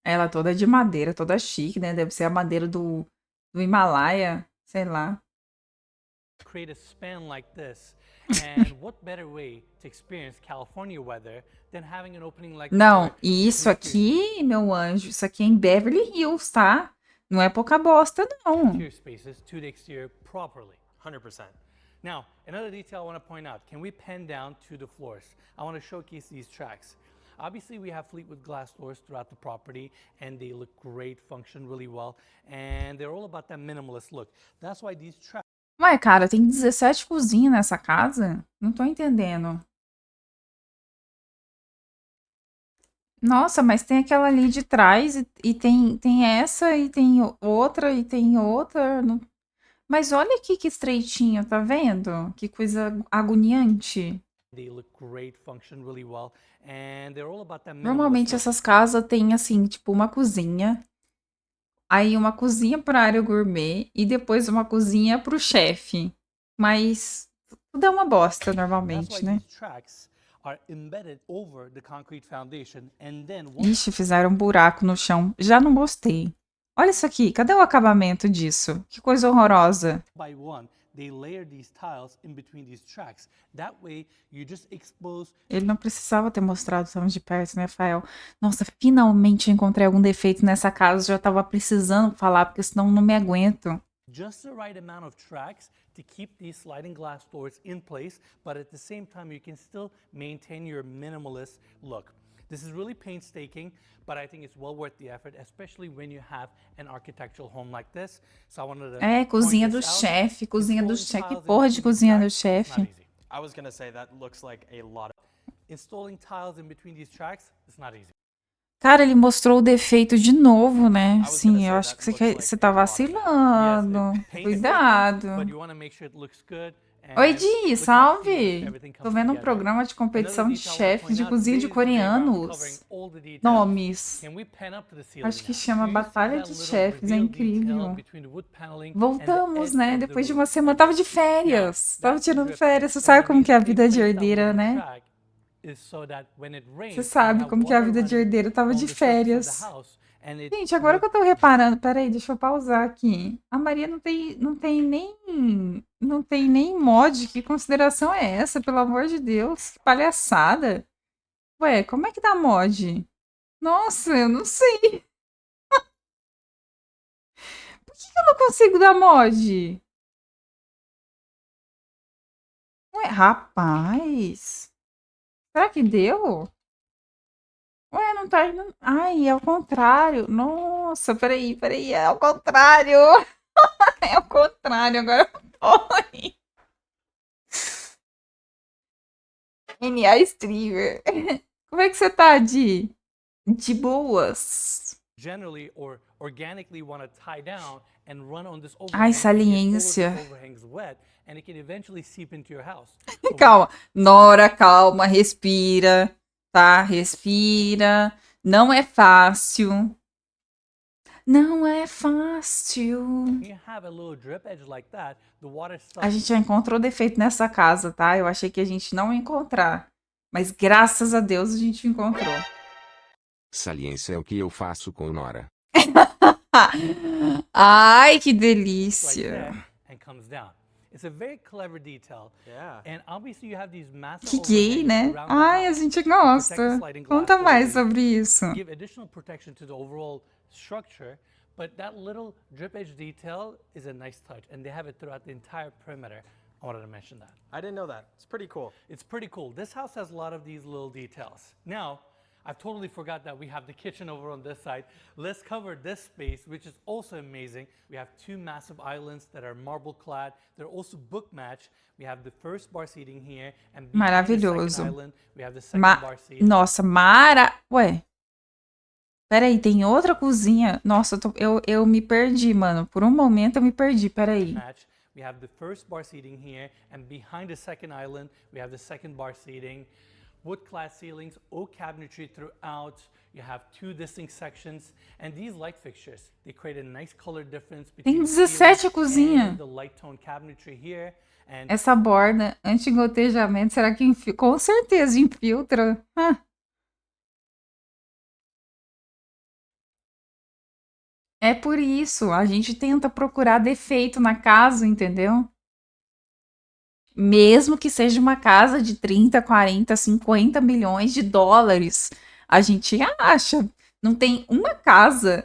[SPEAKER 1] Ela toda de madeira, toda chique, né? Deve ser a madeira do Himalaia, sei lá.
[SPEAKER 2] create a span like this. And what better way to experience California weather than having an opening like
[SPEAKER 1] Não,
[SPEAKER 2] here
[SPEAKER 1] e
[SPEAKER 2] to
[SPEAKER 1] isso
[SPEAKER 2] connect your
[SPEAKER 1] aqui, meu anjo, isso aqui é em Beverly Hills, tá? Não é pouca bosta, não.
[SPEAKER 2] interior spaces to the exterior properly.
[SPEAKER 4] 100%.
[SPEAKER 2] Now, another detail I want to point out, can we pan down to the floors? I want to showcase these tracks. Obviously, we have Fleetwood glass doors throughout the property, and they look great, function really well, and they're all about that minimalist look. That's why these tracks
[SPEAKER 1] Ué, cara, tem 17 cozinhas nessa casa? Não tô entendendo. Nossa, mas tem aquela ali de trás e tem essa e tem outra e tem outra. Mas olha aqui que estreitinho, tá vendo? Que coisa agoniante.
[SPEAKER 2] they look great, function really well, and they're all about that minimalist
[SPEAKER 1] Normalmente
[SPEAKER 2] look.
[SPEAKER 1] essas casas têm assim, tipo uma cozinha, aí uma cozinha para área gourmet e depois uma cozinha pro chefe. Mas tudo é uma bosta
[SPEAKER 2] That's why
[SPEAKER 1] normalmente, né?
[SPEAKER 2] these tracks are embedded over the concrete foundation, and then once
[SPEAKER 1] Ixi, fizeram um buraco no chão. Já não gostei. Olha isso aqui, cadê o acabamento disso? Que coisa horrorosa.
[SPEAKER 2] by one, they layer these tiles in between these tracks. That way, you just expose
[SPEAKER 1] Ele não precisava ter mostrado tão de perto, né, Rafael? Nossa, finalmente encontrei algum defeito nessa casa. Já tava precisando falar, porque senão não me aguento.
[SPEAKER 2] just the right amount of tracks to keep these sliding glass doors in place, but at the same time, you can still maintain your minimalist look. This is really painstaking, but I think it's well worth the effort, especially when you have an architectural home like this. So I wanted to
[SPEAKER 1] É, cozinha
[SPEAKER 2] point
[SPEAKER 1] do
[SPEAKER 2] this out.
[SPEAKER 1] chefe, cozinha do
[SPEAKER 2] Installing
[SPEAKER 1] chefe. Que
[SPEAKER 2] tiles in
[SPEAKER 1] porra de
[SPEAKER 2] between these
[SPEAKER 1] cozinha do
[SPEAKER 2] tracks is not
[SPEAKER 1] chefe?
[SPEAKER 2] easy.
[SPEAKER 4] I was gonna say that looks like a lot of.
[SPEAKER 2] Installing tiles in between these tracks is not easy.
[SPEAKER 1] Cara, ele mostrou o defeito de novo, né?
[SPEAKER 4] was gonna
[SPEAKER 1] Sim,
[SPEAKER 4] say
[SPEAKER 1] eu acho
[SPEAKER 4] that
[SPEAKER 1] que você,
[SPEAKER 4] looks like
[SPEAKER 1] você
[SPEAKER 4] a
[SPEAKER 1] tá
[SPEAKER 4] lot of that.
[SPEAKER 1] vacilando.
[SPEAKER 2] Yes, it painstaking,
[SPEAKER 1] Cuidado.
[SPEAKER 2] but you want to make sure it looks good.
[SPEAKER 1] Oi,
[SPEAKER 2] and
[SPEAKER 1] Di,
[SPEAKER 2] look how seamless
[SPEAKER 1] salve!
[SPEAKER 2] everything
[SPEAKER 1] Tô
[SPEAKER 2] comes
[SPEAKER 1] vendo um
[SPEAKER 2] together.
[SPEAKER 1] programa de competição
[SPEAKER 2] Another
[SPEAKER 1] de
[SPEAKER 2] detail I wanna
[SPEAKER 1] chefes
[SPEAKER 2] point
[SPEAKER 1] de
[SPEAKER 2] out,
[SPEAKER 1] cozinha de
[SPEAKER 2] today is the day around
[SPEAKER 1] coreanos.
[SPEAKER 2] covering all the details.
[SPEAKER 1] Nomes.
[SPEAKER 2] Can we pan up to the ceiling
[SPEAKER 1] Acho que
[SPEAKER 2] now?
[SPEAKER 1] chama
[SPEAKER 2] Do you see
[SPEAKER 1] Batalha
[SPEAKER 2] that
[SPEAKER 1] de
[SPEAKER 2] little
[SPEAKER 1] Chefes, é
[SPEAKER 2] reveal detail
[SPEAKER 1] incrível.
[SPEAKER 2] between the wood paneling and the
[SPEAKER 1] Voltamos,
[SPEAKER 2] edge
[SPEAKER 1] né?
[SPEAKER 2] of the
[SPEAKER 1] Depois de
[SPEAKER 2] roof?
[SPEAKER 1] uma semana. Tava de férias. Tava tirando férias. Você sabe como que é a vida de herdeira, né? Você sabe como que é a vida de herdeira. Eu tava de férias. Gente, agora que eu tô reparando, peraí, deixa eu pausar aqui. A Maria não tem nem mod. Que consideração é essa, pelo amor de Deus? Que palhaçada. Ué, como é que dá mod? Nossa, eu não sei. Por que eu não consigo dar mod? Ué, rapaz. Será que deu? Ué, não tá indo. Ai, é ao contrário. Nossa, peraí, é ao contrário. É ao contrário, agora foi. NA Streamer. Como é que você tá, Di? De boas.
[SPEAKER 2] Generally or organically want to tie down and run on this
[SPEAKER 1] Ai,
[SPEAKER 2] overhang and get all of the
[SPEAKER 1] saliência.
[SPEAKER 2] overhangs wet and it can eventually seep into your house.
[SPEAKER 1] Calma. Nora, calma, respira. Tá? Respira. Não é fácil. Não é fácil.
[SPEAKER 2] When you have a little drip edge like that, the water
[SPEAKER 1] A
[SPEAKER 2] starts
[SPEAKER 1] gente já encontrou defeito nessa casa, tá? Eu achei que a gente não ia encontrar. Mas graças a Deus a gente encontrou.
[SPEAKER 3] Saliência é o que eu faço com Nora.
[SPEAKER 1] Ai, que
[SPEAKER 2] right
[SPEAKER 1] delícia.
[SPEAKER 2] there and comes down. It's a very clever detail.
[SPEAKER 4] Yeah.
[SPEAKER 2] And obviously you have these massive
[SPEAKER 1] Que gay,
[SPEAKER 2] overhangs
[SPEAKER 1] né?
[SPEAKER 2] around the
[SPEAKER 1] Ai, a
[SPEAKER 2] house
[SPEAKER 1] gente
[SPEAKER 2] to protect the
[SPEAKER 1] gosta.
[SPEAKER 2] sliding glass
[SPEAKER 1] Conta mais
[SPEAKER 2] doors
[SPEAKER 1] sobre isso.
[SPEAKER 2] and give additional protection to the overall structure. But that little drip edge detail is a nice touch, and they have it throughout the entire perimeter. I wanted to mention that.
[SPEAKER 4] I didn't know that. It's pretty cool.
[SPEAKER 2] It's pretty cool. This house has a lot of these little details. Now, I've totally forgot that we have the kitchen over on this side. Let's cover this space, which is also amazing. We have two massive islands that are marble clad. They're also book matched. We have the first bar seating here, and behind the
[SPEAKER 1] Maravilhoso.
[SPEAKER 2] second island, we have the second bar seat.
[SPEAKER 1] Nossa, Ué. Peraí, tem outra cozinha. Nossa, eu me perdi, mano. Por um momento eu me perdi. Peraí.
[SPEAKER 2] We have the first bar seating here, and behind the second island, we have the second bar seating. Wood-clad ceilings, oak cabinetry throughout. You have two distinct sections, and these light fixtures, they create a nice color difference between
[SPEAKER 1] Tem 17 a cozinha.
[SPEAKER 2] the light tone cabinetry here. And
[SPEAKER 1] essa borda anti-gotejamento, será que infiltra? Com certeza infiltra. É por isso, a gente tenta procurar defeito na casa, entendeu? Mesmo que seja uma casa de 30, 40, 50 milhões de dólares, a gente acha. Não tem uma casa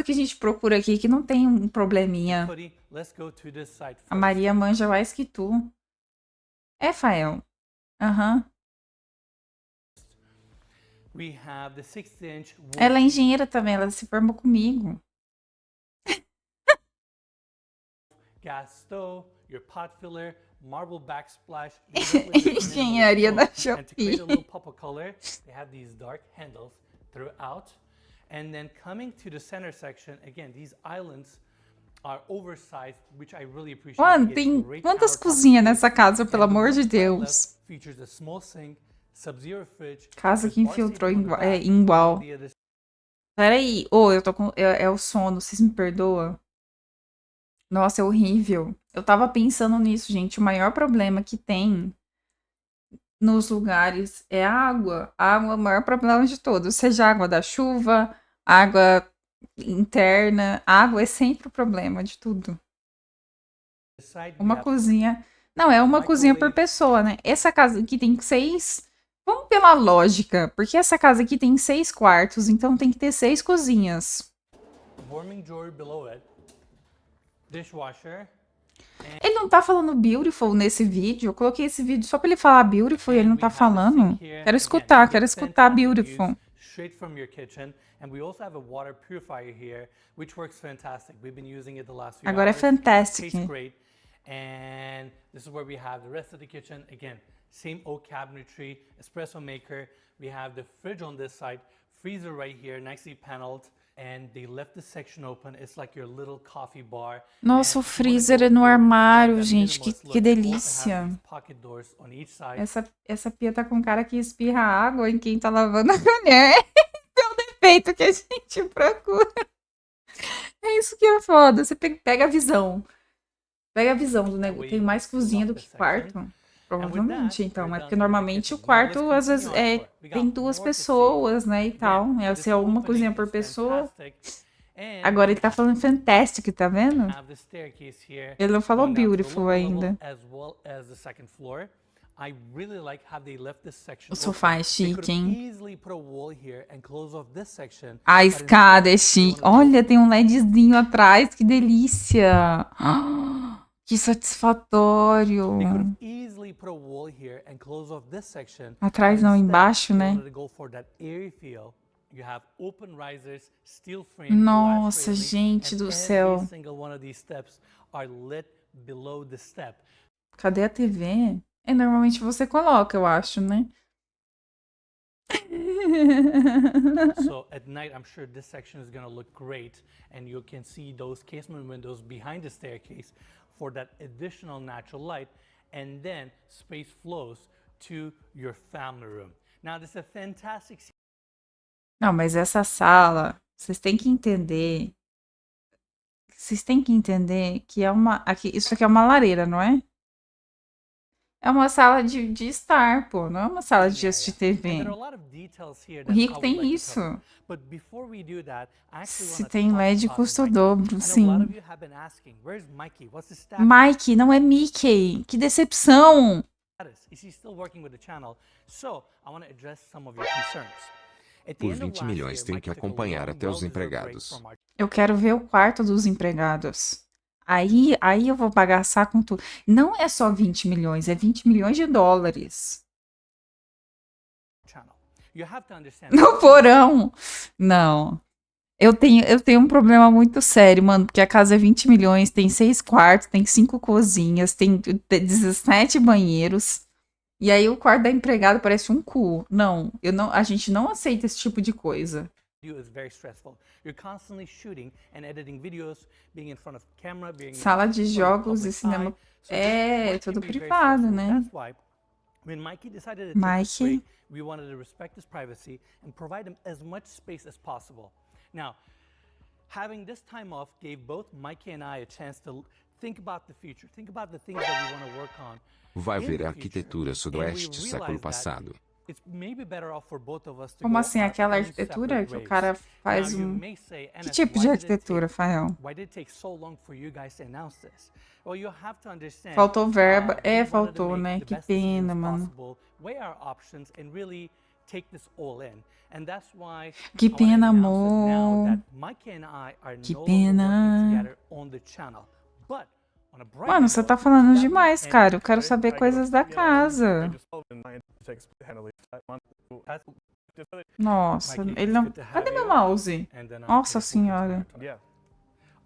[SPEAKER 1] que a gente procura aqui que não tem um probleminha. A Maria manja mais que tu. É, Fael. Aham. Ela é engenheira também, ela se formou comigo.
[SPEAKER 2] Gas stove, your pot filler, marble backsplash.
[SPEAKER 1] Engenharia da Shopee.
[SPEAKER 2] And to create a little pop of color, they have these dark handles throughout. And then coming to the center section, again, these islands are oversized, which I really appreciate.
[SPEAKER 1] Mano, tem quantas cozinhas nessa casa, pelo amor de Deus?
[SPEAKER 2] Features a small sink, sub-zero fridge.
[SPEAKER 1] Casa que infiltrou igual. Peraí, eu tô com... É o sono, vocês me perdoam? Nossa, é horrível. Eu tava pensando nisso, gente. O maior problema que tem nos lugares é a água. A água é o maior problema de todos. Seja água da chuva, água interna. A água é sempre o problema de tudo. Uma cozinha... Não, é uma cozinha por pessoa, né? Essa casa aqui tem 6... Vamos pela lógica. Porque essa casa aqui tem 6 quartos, então tem que ter 6 cozinhas.
[SPEAKER 2] Warming drawer below it. Dishwasher.
[SPEAKER 1] Ele não tá falando beautiful nesse vídeo. Eu coloquei esse vídeo só pra ele falar beautiful e ele não tá falando. Quero escutar beautiful.
[SPEAKER 2] Straight from your kitchen, and we also have a water purifier here, which works fantastic. We've been using it the last few
[SPEAKER 1] Agora é
[SPEAKER 2] hours.
[SPEAKER 1] fantastic.
[SPEAKER 2] Tastes great. And this is where we have the rest of the kitchen. Again, same oak cabinetry, espresso maker. We have the fridge on this side, freezer right here, nicely paneled. And they left the section open. It's like your little coffee bar.
[SPEAKER 1] Nossa, o freezer é no armário, gente. Que delícia. Essa pia tá com cara que espirra água em quem tá lavando a colher. É o defeito que a gente procura. É isso que é foda. Você pega a visão. Pega a visão do negócio. Tem mais cozinha do que quarto? Provavelmente, então. É porque normalmente o quarto, às vezes, tem 2 pessoas, né, e tal. É ser uma cozinha por pessoa. Agora ele tá falando fantastic, tá vendo? Ele não falou beautiful ainda. O sofá é chique, hein? A escada é chique. Olha, tem um LEDzinho atrás, que delícia! Que satisfatório. Atrás não, embaixo, né? Nossa, gente do céu. Cadê a TV? Normalmente você coloca, eu acho, né?
[SPEAKER 2] So at night, I'm sure this section is going to look great, and you can see those casement windows behind the staircase for that additional natural light, and then space flows to your family room. Now, this is a fantastic.
[SPEAKER 1] Não, mas essa sala, vocês têm que entender. Que é uma. Isso aqui é uma lareira, não é? É uma sala de estar, pô. Não é uma sala de assistir TV. O rico tem isso. Se tem LED, custa o dobro, sim. Mike, não é Mickey. Que decepção.
[SPEAKER 2] At the
[SPEAKER 3] Por
[SPEAKER 2] end of
[SPEAKER 3] 20
[SPEAKER 2] last
[SPEAKER 3] milhões
[SPEAKER 2] year,
[SPEAKER 3] tem que
[SPEAKER 2] Mikey took a
[SPEAKER 3] acompanhar
[SPEAKER 2] long,
[SPEAKER 3] até os
[SPEAKER 2] well-deserved break
[SPEAKER 3] empregados.
[SPEAKER 2] from our
[SPEAKER 1] Eu quero ver o quarto dos empregados. Aí eu vou bagaçar com tudo. Não é só 20 milhões, é 20 milhões de dólares.
[SPEAKER 2] channel. You have to understand
[SPEAKER 1] No porão. Não. Eu tenho um problema muito sério, mano, porque a casa é 20 milhões, tem 6 quartos, tem 5 cozinhas, tem 17 banheiros. E aí o quarto da empregada parece um cu. Não, a gente não aceita esse tipo de coisa.
[SPEAKER 2] video is very stressful. You're constantly shooting and editing videos, being in front of camera, being
[SPEAKER 1] Sala de
[SPEAKER 2] in front of
[SPEAKER 1] jogos e
[SPEAKER 2] public
[SPEAKER 1] cinema
[SPEAKER 2] eye. So
[SPEAKER 1] é
[SPEAKER 2] this work
[SPEAKER 1] tudo
[SPEAKER 2] can be very
[SPEAKER 1] privado,
[SPEAKER 2] stressful.
[SPEAKER 1] né?
[SPEAKER 2] That's why when Mikey decided to take this
[SPEAKER 1] Mikey.
[SPEAKER 2] break, we wanted to respect his privacy and provide him as much space as possible. Now, having this time off gave both Mikey and I a chance to think about the future, think about the things that we want to work on.
[SPEAKER 3] Vai
[SPEAKER 2] in
[SPEAKER 3] ver
[SPEAKER 2] the
[SPEAKER 3] a
[SPEAKER 2] future,
[SPEAKER 3] arquitetura
[SPEAKER 2] and we
[SPEAKER 3] sudoeste século
[SPEAKER 2] realized that
[SPEAKER 3] passado.
[SPEAKER 2] it's maybe better off for both of us to
[SPEAKER 1] Como
[SPEAKER 2] go
[SPEAKER 1] assim?
[SPEAKER 2] our
[SPEAKER 1] Aquela
[SPEAKER 2] own
[SPEAKER 1] arquitetura
[SPEAKER 2] separate
[SPEAKER 1] que o
[SPEAKER 2] ways.
[SPEAKER 1] cara
[SPEAKER 2] Now,
[SPEAKER 1] faz
[SPEAKER 2] you
[SPEAKER 1] um.
[SPEAKER 2] may say,
[SPEAKER 1] Que
[SPEAKER 2] "Enes,
[SPEAKER 1] tipo
[SPEAKER 2] why
[SPEAKER 1] de
[SPEAKER 2] did it
[SPEAKER 1] arquitetura,
[SPEAKER 2] take-
[SPEAKER 1] Fael?
[SPEAKER 2] Why did it take so long for you guys to announce this? Well, you have to understand.
[SPEAKER 1] Faltou verba.
[SPEAKER 2] we wanted to
[SPEAKER 1] Faltou,
[SPEAKER 2] make
[SPEAKER 1] né?
[SPEAKER 2] the
[SPEAKER 1] Que
[SPEAKER 2] best decisions
[SPEAKER 1] pena, mano.
[SPEAKER 2] possible, weigh our options, and really take this all in. And that's why
[SPEAKER 1] Que
[SPEAKER 2] I wanna
[SPEAKER 1] pena,
[SPEAKER 2] announce it now
[SPEAKER 1] amor.
[SPEAKER 2] that Mikey and I are
[SPEAKER 1] Que
[SPEAKER 2] no longer working
[SPEAKER 1] pena.
[SPEAKER 2] together on the channel. But on a brighter
[SPEAKER 1] Mano, você
[SPEAKER 2] note,
[SPEAKER 1] tá falando
[SPEAKER 2] that
[SPEAKER 1] demais,
[SPEAKER 2] weekend,
[SPEAKER 1] cara. Eu quero
[SPEAKER 5] Right?
[SPEAKER 1] saber
[SPEAKER 5] I go,
[SPEAKER 1] coisas da
[SPEAKER 5] I
[SPEAKER 1] casa.
[SPEAKER 5] just told him I takes handle that one.
[SPEAKER 2] that's-
[SPEAKER 5] Just so that-
[SPEAKER 1] Nossa,
[SPEAKER 2] Mikey,
[SPEAKER 1] ele
[SPEAKER 2] it's
[SPEAKER 1] não.
[SPEAKER 2] good to have
[SPEAKER 1] Cadê meu
[SPEAKER 2] you.
[SPEAKER 1] mouse?
[SPEAKER 2] And then,
[SPEAKER 1] Nossa
[SPEAKER 2] we'll continue
[SPEAKER 1] senhora.
[SPEAKER 2] our talk.
[SPEAKER 5] Yeah.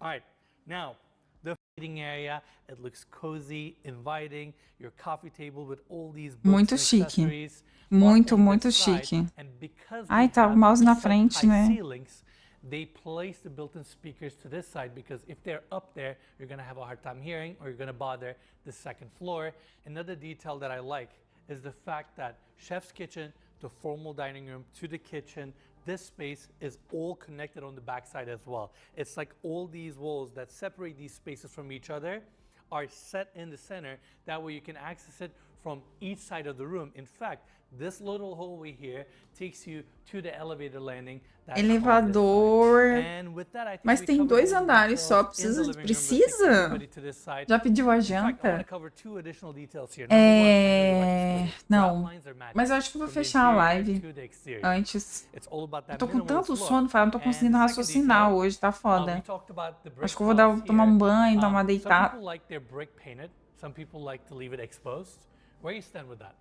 [SPEAKER 2] All right, now the seating area, it looks cozy, inviting. Your coffee table with all these books
[SPEAKER 1] Muito
[SPEAKER 2] and
[SPEAKER 1] chique.
[SPEAKER 2] accessories.
[SPEAKER 1] Muito,
[SPEAKER 2] On
[SPEAKER 1] muito
[SPEAKER 2] this side,
[SPEAKER 1] chique.
[SPEAKER 2] and because
[SPEAKER 1] Ai,
[SPEAKER 2] we
[SPEAKER 1] tá o
[SPEAKER 2] have
[SPEAKER 1] mouse na
[SPEAKER 2] such
[SPEAKER 1] frente,
[SPEAKER 2] high
[SPEAKER 1] né?
[SPEAKER 2] ceilings, they place the built-in speakers to this side because if they're up there, you're gonna have a hard time hearing or you're gonna bother the second floor. Another detail that I like is the fact that chef's kitchen to formal dining room to the kitchen, this space is all connected on the backside as well. It's like all these walls that separate these spaces from each other are set in the center. That way you can access it from each side of the room. In fact, this little hallway here takes you to the elevator landing. That's on this
[SPEAKER 1] Elevador.
[SPEAKER 2] side. And with that, I think
[SPEAKER 1] Mas
[SPEAKER 2] we
[SPEAKER 1] tem
[SPEAKER 2] covered
[SPEAKER 1] dois
[SPEAKER 2] all the
[SPEAKER 1] andares só.
[SPEAKER 2] details in the living room. Let's take
[SPEAKER 1] Precisa?
[SPEAKER 2] everybody to this side.
[SPEAKER 1] Já pediu a
[SPEAKER 2] In fact, I want to
[SPEAKER 1] janta?
[SPEAKER 2] cover two additional details here. Number one, I really like this building.
[SPEAKER 1] Não.
[SPEAKER 2] Drop lines are matching
[SPEAKER 1] Mas eu acho que eu vou
[SPEAKER 2] from the
[SPEAKER 1] fechar a
[SPEAKER 2] interior
[SPEAKER 1] live
[SPEAKER 2] to the exterior.
[SPEAKER 1] antes.
[SPEAKER 2] It's all about
[SPEAKER 1] Eu
[SPEAKER 2] that
[SPEAKER 1] tô com
[SPEAKER 2] minimalist
[SPEAKER 1] tanto
[SPEAKER 2] look.
[SPEAKER 1] sono, Fael, não tô
[SPEAKER 2] And
[SPEAKER 1] conseguindo
[SPEAKER 2] the second
[SPEAKER 1] raciocinar
[SPEAKER 2] detail,
[SPEAKER 1] hoje, tá
[SPEAKER 2] we
[SPEAKER 1] foda.
[SPEAKER 2] talked about the brick
[SPEAKER 1] Acho que eu vou dar,
[SPEAKER 2] tiles
[SPEAKER 1] tomar um
[SPEAKER 2] here.
[SPEAKER 1] banho, dar uma
[SPEAKER 2] Some
[SPEAKER 1] deitada.
[SPEAKER 2] people like their brick painted. Some people like to leave it exposed. Where you stand with that?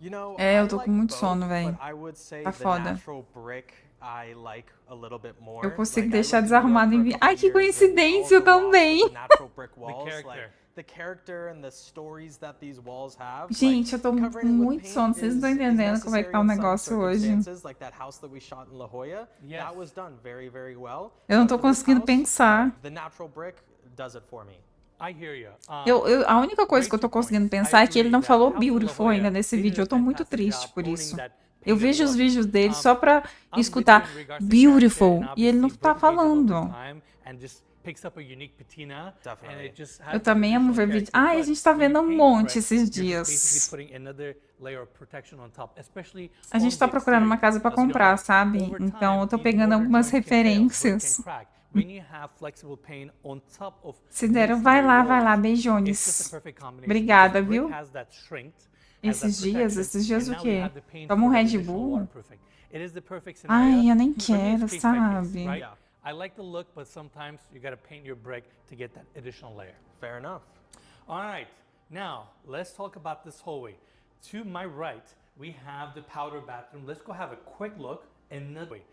[SPEAKER 4] You know,
[SPEAKER 1] É,
[SPEAKER 4] I
[SPEAKER 1] eu tô
[SPEAKER 4] like
[SPEAKER 1] com muito
[SPEAKER 4] both,
[SPEAKER 1] sono, véi.
[SPEAKER 4] but I would say
[SPEAKER 1] Tá
[SPEAKER 4] the
[SPEAKER 1] foda.
[SPEAKER 4] natural brick I like a little bit more.
[SPEAKER 1] Eu consigo
[SPEAKER 4] Like, I
[SPEAKER 1] deixar
[SPEAKER 4] lived in New York
[SPEAKER 1] desarrumado
[SPEAKER 4] for
[SPEAKER 1] em
[SPEAKER 4] a
[SPEAKER 1] mim.
[SPEAKER 4] couple
[SPEAKER 1] Ai, que
[SPEAKER 4] years, and all
[SPEAKER 1] coincidência, eu
[SPEAKER 4] of the walls with
[SPEAKER 1] também.
[SPEAKER 4] the natural brick walls,
[SPEAKER 2] character.
[SPEAKER 4] like the character and the stories that these walls have.
[SPEAKER 1] Gente, eu tô com
[SPEAKER 4] covering it with
[SPEAKER 1] muito
[SPEAKER 4] paint
[SPEAKER 1] sono. Vocês não estão
[SPEAKER 4] is
[SPEAKER 1] entendendo como é que tá o
[SPEAKER 4] necessary in some
[SPEAKER 1] negócio hoje.
[SPEAKER 4] circumstances, like that house that we shot in La Jolla,
[SPEAKER 2] Yes.
[SPEAKER 4] that was done very, very well.
[SPEAKER 1] Eu não
[SPEAKER 4] But
[SPEAKER 1] tô
[SPEAKER 4] for this
[SPEAKER 1] conseguindo
[SPEAKER 4] house,
[SPEAKER 1] pensar.
[SPEAKER 4] The natural brick does it for me.
[SPEAKER 2] I hear you.
[SPEAKER 1] A única coisa que eu tô conseguindo pensar é que ele não falou beautiful ainda nesse vídeo. Eu tô muito triste por isso. Eu vejo os vídeos dele só pra escutar beautiful e ele não tá falando. Eu também amo ver vídeo. Ai, a gente tá vendo um monte esses dias. A gente tá procurando uma casa pra comprar, sabe? Então eu tô pegando algumas referências. Se der, vai lá, beijones. Obrigada, viu? Esses dias o quê? Toma um Red Bull? Ai, eu nem quero, sabe?
[SPEAKER 4] Yeah,
[SPEAKER 2] I like the look, but sometimes you gotta paint your brick to get that additional layer.
[SPEAKER 4] fair enough.
[SPEAKER 2] All right, now let's talk about this hallway. To my right, we have the powder bathroom. Let's go have a quick look.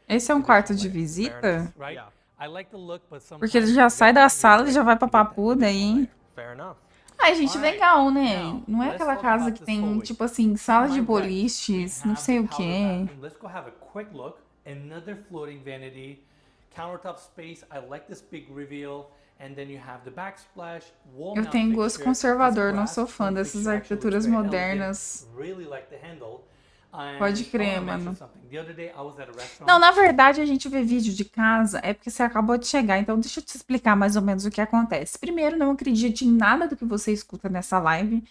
[SPEAKER 1] Esse é um quarto de visita?
[SPEAKER 2] Right?
[SPEAKER 4] Yeah.
[SPEAKER 2] I like the look, but sometimes
[SPEAKER 1] Porque ele já
[SPEAKER 2] you
[SPEAKER 1] sai
[SPEAKER 2] gotta
[SPEAKER 1] da
[SPEAKER 2] paint your
[SPEAKER 1] sala e
[SPEAKER 2] brick
[SPEAKER 1] já vai pra
[SPEAKER 2] to get that
[SPEAKER 1] papuda
[SPEAKER 2] additional
[SPEAKER 1] aí.
[SPEAKER 2] layer.
[SPEAKER 4] Fair enough.
[SPEAKER 1] Ai, gente,
[SPEAKER 2] Alright,
[SPEAKER 1] legal, né?
[SPEAKER 2] now,
[SPEAKER 1] Não é
[SPEAKER 2] let's
[SPEAKER 1] aquela
[SPEAKER 2] talk
[SPEAKER 1] casa
[SPEAKER 2] about
[SPEAKER 1] que
[SPEAKER 2] this
[SPEAKER 1] tem,
[SPEAKER 2] hallway.
[SPEAKER 1] tipo assim,
[SPEAKER 2] To
[SPEAKER 1] salas
[SPEAKER 2] my
[SPEAKER 1] de
[SPEAKER 2] right, we
[SPEAKER 1] boliches, não
[SPEAKER 2] have
[SPEAKER 1] sei
[SPEAKER 2] the
[SPEAKER 1] o
[SPEAKER 2] powder
[SPEAKER 1] quê.
[SPEAKER 2] bathroom. Let's go have a quick look. Another floating vanity, countertop space. I like this big reveal. And then you have the backsplash, wall
[SPEAKER 1] Eu
[SPEAKER 2] mount
[SPEAKER 1] tenho gosto
[SPEAKER 2] fixture,
[SPEAKER 1] conservador,
[SPEAKER 2] this
[SPEAKER 1] não
[SPEAKER 2] brass
[SPEAKER 1] sou fã
[SPEAKER 2] stone
[SPEAKER 1] dessas
[SPEAKER 2] fixture actually
[SPEAKER 1] arquiteturas
[SPEAKER 2] looks very
[SPEAKER 1] modernas.
[SPEAKER 2] elegant. Really like the handle. And
[SPEAKER 1] Pode crer,
[SPEAKER 2] I wanna mention
[SPEAKER 1] mano.
[SPEAKER 2] something. The other day I was at a restaurant.
[SPEAKER 1] Não, na verdade, a gente vê vídeo de casa é porque você acabou de chegar. Então, deixa eu te explicar mais ou menos o que acontece. Primeiro, não acredite em nada do que você escuta nessa live.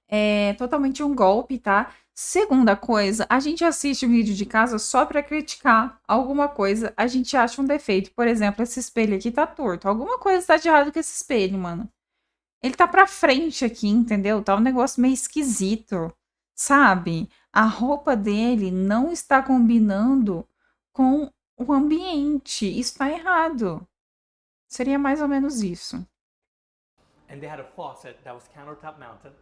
[SPEAKER 1] É totalmente um golpe, tá? Segunda coisa, a gente assiste um vídeo de casa só pra criticar alguma coisa. A gente acha um defeito. Por exemplo, esse espelho aqui tá torto. Alguma coisa tá de errado com esse espelho, mano. Ele tá pra frente aqui, entendeu? Tá um negócio meio esquisito, sabe? A roupa dele não está combinando com o ambiente. Isso tá errado. Seria mais ou menos isso.
[SPEAKER 2] And they had a faucet that was countertop mounted,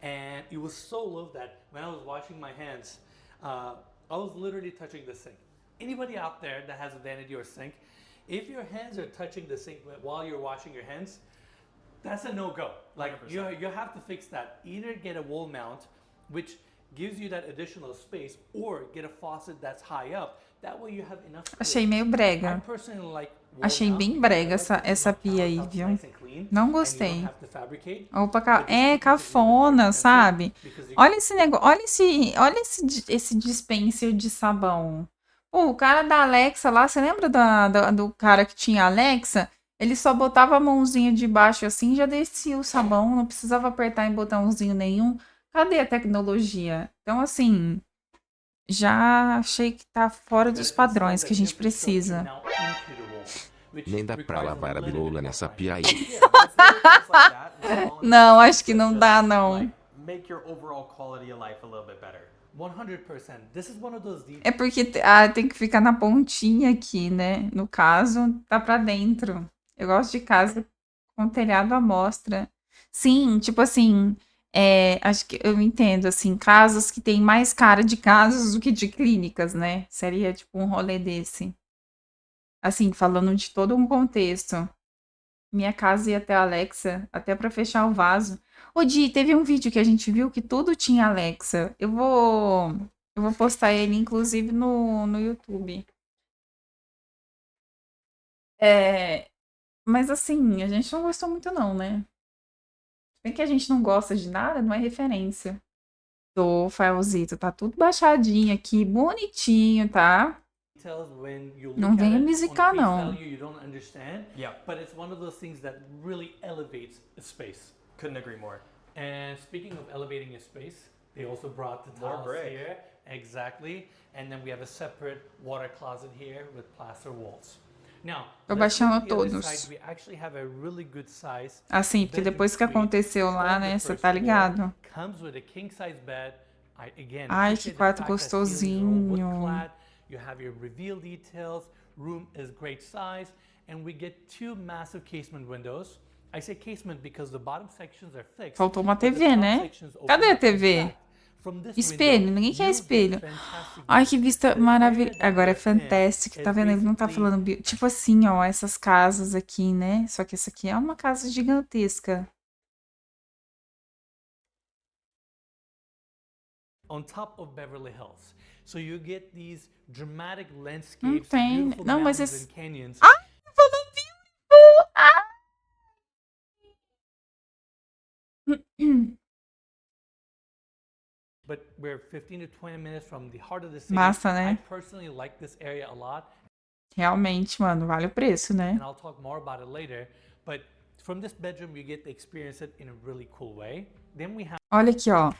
[SPEAKER 2] and it was so low that when I was washing my hands, I was literally touching the sink. Anybody out there that has a vanity or sink, if your hands are touching the sink while you're washing your hands, that's a no-go. Like you
[SPEAKER 4] 100%.
[SPEAKER 2] have to fix that. Either get a wall mount, which gives you that additional space, or get a faucet that's high up. That way you have enough space.
[SPEAKER 1] Achei meio
[SPEAKER 2] I
[SPEAKER 1] brega.
[SPEAKER 2] personally like wall
[SPEAKER 1] Achei
[SPEAKER 2] mount
[SPEAKER 1] bem
[SPEAKER 2] because I
[SPEAKER 1] brega
[SPEAKER 2] like that
[SPEAKER 1] essa
[SPEAKER 2] your
[SPEAKER 1] pia aí,
[SPEAKER 2] countertop's
[SPEAKER 1] viu?
[SPEAKER 2] nice and clean,
[SPEAKER 1] Não
[SPEAKER 2] and you don't
[SPEAKER 1] gostei.
[SPEAKER 2] have to fabricate.
[SPEAKER 1] Opa,
[SPEAKER 2] But this
[SPEAKER 1] é
[SPEAKER 2] heat is a little bit more
[SPEAKER 1] cafona,
[SPEAKER 2] expensive
[SPEAKER 1] sabe?
[SPEAKER 2] because you
[SPEAKER 1] Olha esse negócio, olha esse dispenser de sabão. Pô, o cara da Alexa lá, você lembra do cara que tinha Alexa? Ele só botava a mãozinha de baixo assim, já descia o sabão, não precisava apertar em botãozinho nenhum. Cadê a tecnologia? Então, assim, já achei que tá fora dos
[SPEAKER 2] install
[SPEAKER 1] padrões que a
[SPEAKER 2] that
[SPEAKER 1] gente
[SPEAKER 2] infrastructure
[SPEAKER 1] precisa.
[SPEAKER 2] now into the wall, which
[SPEAKER 3] Nem dá pra
[SPEAKER 2] requires a
[SPEAKER 3] lavar a
[SPEAKER 2] little bit
[SPEAKER 3] bilola
[SPEAKER 2] more
[SPEAKER 3] nessa
[SPEAKER 2] planning.
[SPEAKER 3] pia aí.
[SPEAKER 4] Yeah, but it's little things like that and small
[SPEAKER 1] Não,
[SPEAKER 4] investments
[SPEAKER 1] acho que
[SPEAKER 4] that
[SPEAKER 1] não
[SPEAKER 4] just,
[SPEAKER 1] dá, não.
[SPEAKER 4] like, make your overall quality of life a little bit better.
[SPEAKER 2] 100%. This is one of those details.
[SPEAKER 1] É porque tem que ficar na pontinha aqui, né? No caso, tá pra dentro. Eu gosto de casa com telhado à mostra. Sim, tipo assim, acho que eu entendo, assim, casas que tem mais cara de casas do que de clínicas, né? Seria tipo um rolê desse. Assim, falando de todo um contexto. Minha casa ia ter Alexa, até pra fechar o vaso. Ô, Di, teve um vídeo que a gente viu que tudo tinha Alexa. Eu vou postar ele, inclusive, no YouTube. É, mas assim, a gente não gostou muito não, né? Bem que a gente não gosta de nada, não é referência. Tô, Faelzito, tá tudo baixadinho aqui, bonitinho, tá?
[SPEAKER 2] When you
[SPEAKER 1] Não
[SPEAKER 2] look at
[SPEAKER 1] venha me
[SPEAKER 2] it on
[SPEAKER 1] zicar,
[SPEAKER 2] face
[SPEAKER 1] não.
[SPEAKER 2] value, you don't understand.
[SPEAKER 4] Yeah.
[SPEAKER 2] But it's one of those things that really elevates a space.
[SPEAKER 4] Couldn't agree more.
[SPEAKER 2] And speaking of elevating a space, they also brought the
[SPEAKER 4] More
[SPEAKER 2] tiles
[SPEAKER 4] brick.
[SPEAKER 2] here. Exactly. And then we have a separate water closet here with plaster walls. Now,
[SPEAKER 1] Tô
[SPEAKER 2] let's go
[SPEAKER 1] baixando
[SPEAKER 2] to the other
[SPEAKER 1] todos.
[SPEAKER 2] side. We actually have a really good size
[SPEAKER 1] Assim, porque
[SPEAKER 2] bedroom
[SPEAKER 1] depois que
[SPEAKER 2] suite
[SPEAKER 1] aconteceu lá,
[SPEAKER 2] on the
[SPEAKER 1] né, você
[SPEAKER 2] first
[SPEAKER 1] tá
[SPEAKER 2] floor.
[SPEAKER 1] ligado?
[SPEAKER 2] Comes with a king size bed. I again
[SPEAKER 1] Ai, que
[SPEAKER 2] appreciate the
[SPEAKER 1] quarto
[SPEAKER 2] fact that ceilings are all wood
[SPEAKER 1] gostosinho.
[SPEAKER 2] clad. You have your reveal details. Room is great size, and we get two massive casement windows. I say casement because the bottom sections are fixed.
[SPEAKER 1] Faltou uma
[SPEAKER 2] but the
[SPEAKER 1] TV,
[SPEAKER 2] top
[SPEAKER 1] né?
[SPEAKER 2] sections open
[SPEAKER 1] Cadê a
[SPEAKER 2] up.
[SPEAKER 1] TV?
[SPEAKER 2] In fact, from this
[SPEAKER 1] Espelho,
[SPEAKER 2] window,
[SPEAKER 1] ninguém quer
[SPEAKER 2] you'll get
[SPEAKER 1] espelho.
[SPEAKER 2] fantastic
[SPEAKER 1] Ai,
[SPEAKER 2] views.
[SPEAKER 1] que vista
[SPEAKER 2] The
[SPEAKER 1] maravilhosa.
[SPEAKER 2] area that
[SPEAKER 1] Agora é
[SPEAKER 2] we're in
[SPEAKER 1] fantástico, tá
[SPEAKER 2] is
[SPEAKER 1] vendo? Ele não tá
[SPEAKER 2] basically
[SPEAKER 1] falando. Tipo assim, ó, essas casas aqui, né? Só que essa aqui é uma casa gigantesca.
[SPEAKER 2] on top of Beverly Hills. So you get these dramatic
[SPEAKER 1] Não
[SPEAKER 2] landscapes,
[SPEAKER 1] tem.
[SPEAKER 2] beautiful
[SPEAKER 1] Não, mas
[SPEAKER 2] mountains
[SPEAKER 1] esse.
[SPEAKER 2] and canyons.
[SPEAKER 1] Ai, falou beautiful! Ah!
[SPEAKER 2] But we're 15 to 20 minutes from the heart of the city.
[SPEAKER 1] Massa,
[SPEAKER 2] I
[SPEAKER 1] né?
[SPEAKER 2] personally like this area a lot,
[SPEAKER 1] Realmente, mano, vale o preço, né?
[SPEAKER 2] and I'll talk more about it later. But from this bedroom, you get to experience it in a really cool way. Then we have
[SPEAKER 1] Olha aqui, ó.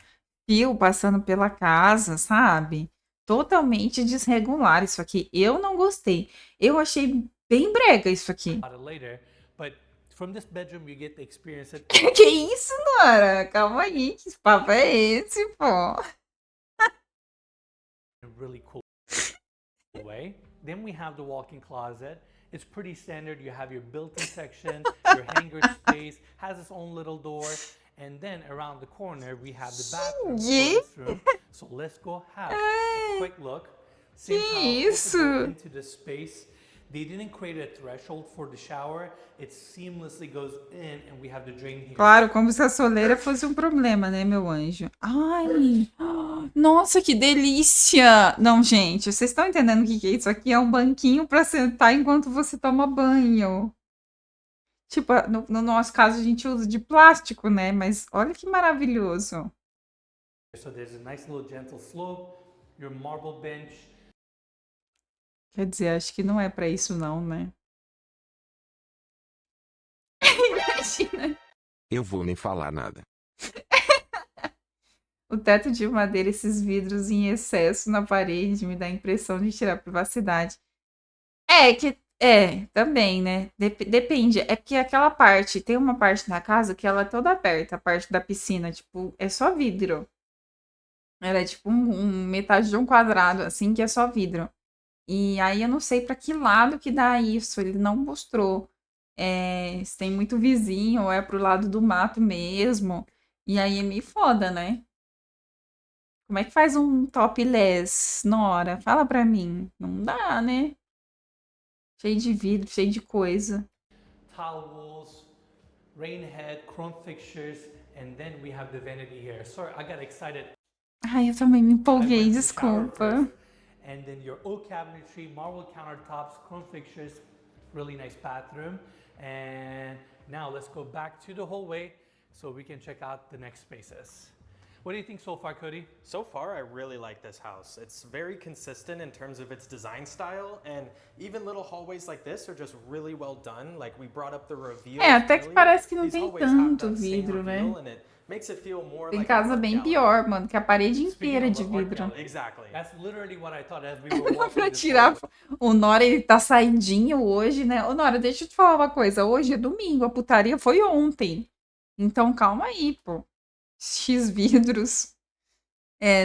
[SPEAKER 1] Fio passando pela casa, sabe? Totalmente desregular isso aqui. Eu não gostei. Eu achei bem brega isso aqui.
[SPEAKER 2] about it later. But from this bedroom, you get to experience it
[SPEAKER 1] Que isso, Nora? Calma aí, que papo é esse, pô?
[SPEAKER 2] in a really cool way. Then we have the walk-in closet. It's pretty standard. You have your built-in section, your hanger space, has its own little door. And then around the corner, we have the bathroom,
[SPEAKER 1] Yeah.
[SPEAKER 2] toilet room. So let's go have a quick look. Same
[SPEAKER 1] Que
[SPEAKER 2] tile, also go
[SPEAKER 1] isso?
[SPEAKER 2] into the space. They didn't create a threshold for the shower. It seamlessly goes in, and we have the drain here.
[SPEAKER 1] Claro, como se a soleira fosse um problema, né, meu anjo? Ai, nossa, que delícia! Não, gente, vocês estão entendendo o que que é isso aqui? É um banquinho para sentar enquanto você toma banho. Tipo, no nosso caso, a gente usa de plástico, né? Mas olha que maravilhoso.
[SPEAKER 2] So there's a nice little gentle slope, your marble bench.
[SPEAKER 1] Quer dizer, acho que não é para isso, não, né? Imagina.
[SPEAKER 3] Eu vou nem falar nada.
[SPEAKER 1] O teto de madeira, esses vidros em excesso na parede, me dá a impressão de tirar a privacidade. Também, né? Depende. É que aquela parte, tem uma parte da casa que ela é toda aberta, a parte da piscina, tipo, é só vidro. Ela é tipo metade de um quadrado, assim, que é só vidro. E aí eu não sei para que lado que dá isso, ele não mostrou. Se tem muito vizinho ou é pro lado do mato mesmo. E aí é meio foda, né? Como é que faz um topless, Nora? Fala pra mim. Não dá, né? Cheio de vidro, cheio de coisa.
[SPEAKER 2] Tile walls, rain head, chrome fixtures, and then we have the vanity here. Sorry, I got excited.
[SPEAKER 1] Ai, eu também me
[SPEAKER 2] I
[SPEAKER 1] empolguei,
[SPEAKER 2] went to the shower
[SPEAKER 1] desculpa.
[SPEAKER 2] first, and then your oak cabinetry, marble countertops, chrome fixtures, really nice bathroom. And now let's go back to the hallway so we can check out the next spaces. What do you think so far, Cody?
[SPEAKER 4] So far, I really like this house. It's very consistent in terms of its design style, and even little hallways like this are just really well done. Like we brought up the reveal
[SPEAKER 1] Até que
[SPEAKER 4] earlier.
[SPEAKER 1] parece que não
[SPEAKER 4] These
[SPEAKER 1] tem
[SPEAKER 4] hallways have
[SPEAKER 1] tanto
[SPEAKER 4] that same
[SPEAKER 1] vidro, né?
[SPEAKER 4] reveal, and it makes it feel more
[SPEAKER 1] Tem
[SPEAKER 4] like an
[SPEAKER 1] casa
[SPEAKER 4] art
[SPEAKER 1] bem
[SPEAKER 4] gallery.
[SPEAKER 1] pior, mano, que a parede
[SPEAKER 2] Speaking
[SPEAKER 1] inteira
[SPEAKER 2] of
[SPEAKER 1] de
[SPEAKER 2] art
[SPEAKER 1] vidro.
[SPEAKER 2] gallery,
[SPEAKER 4] Exactly.
[SPEAKER 2] that's literally what I thought as we were walking
[SPEAKER 1] Pra
[SPEAKER 2] this
[SPEAKER 1] tirar
[SPEAKER 2] hallway.
[SPEAKER 1] o Nora, ele tá saidinho hoje, né? Ô, Nora, deixa eu te falar uma coisa. Hoje é domingo, a putaria foi ontem. Então calma aí, pô. X vidros.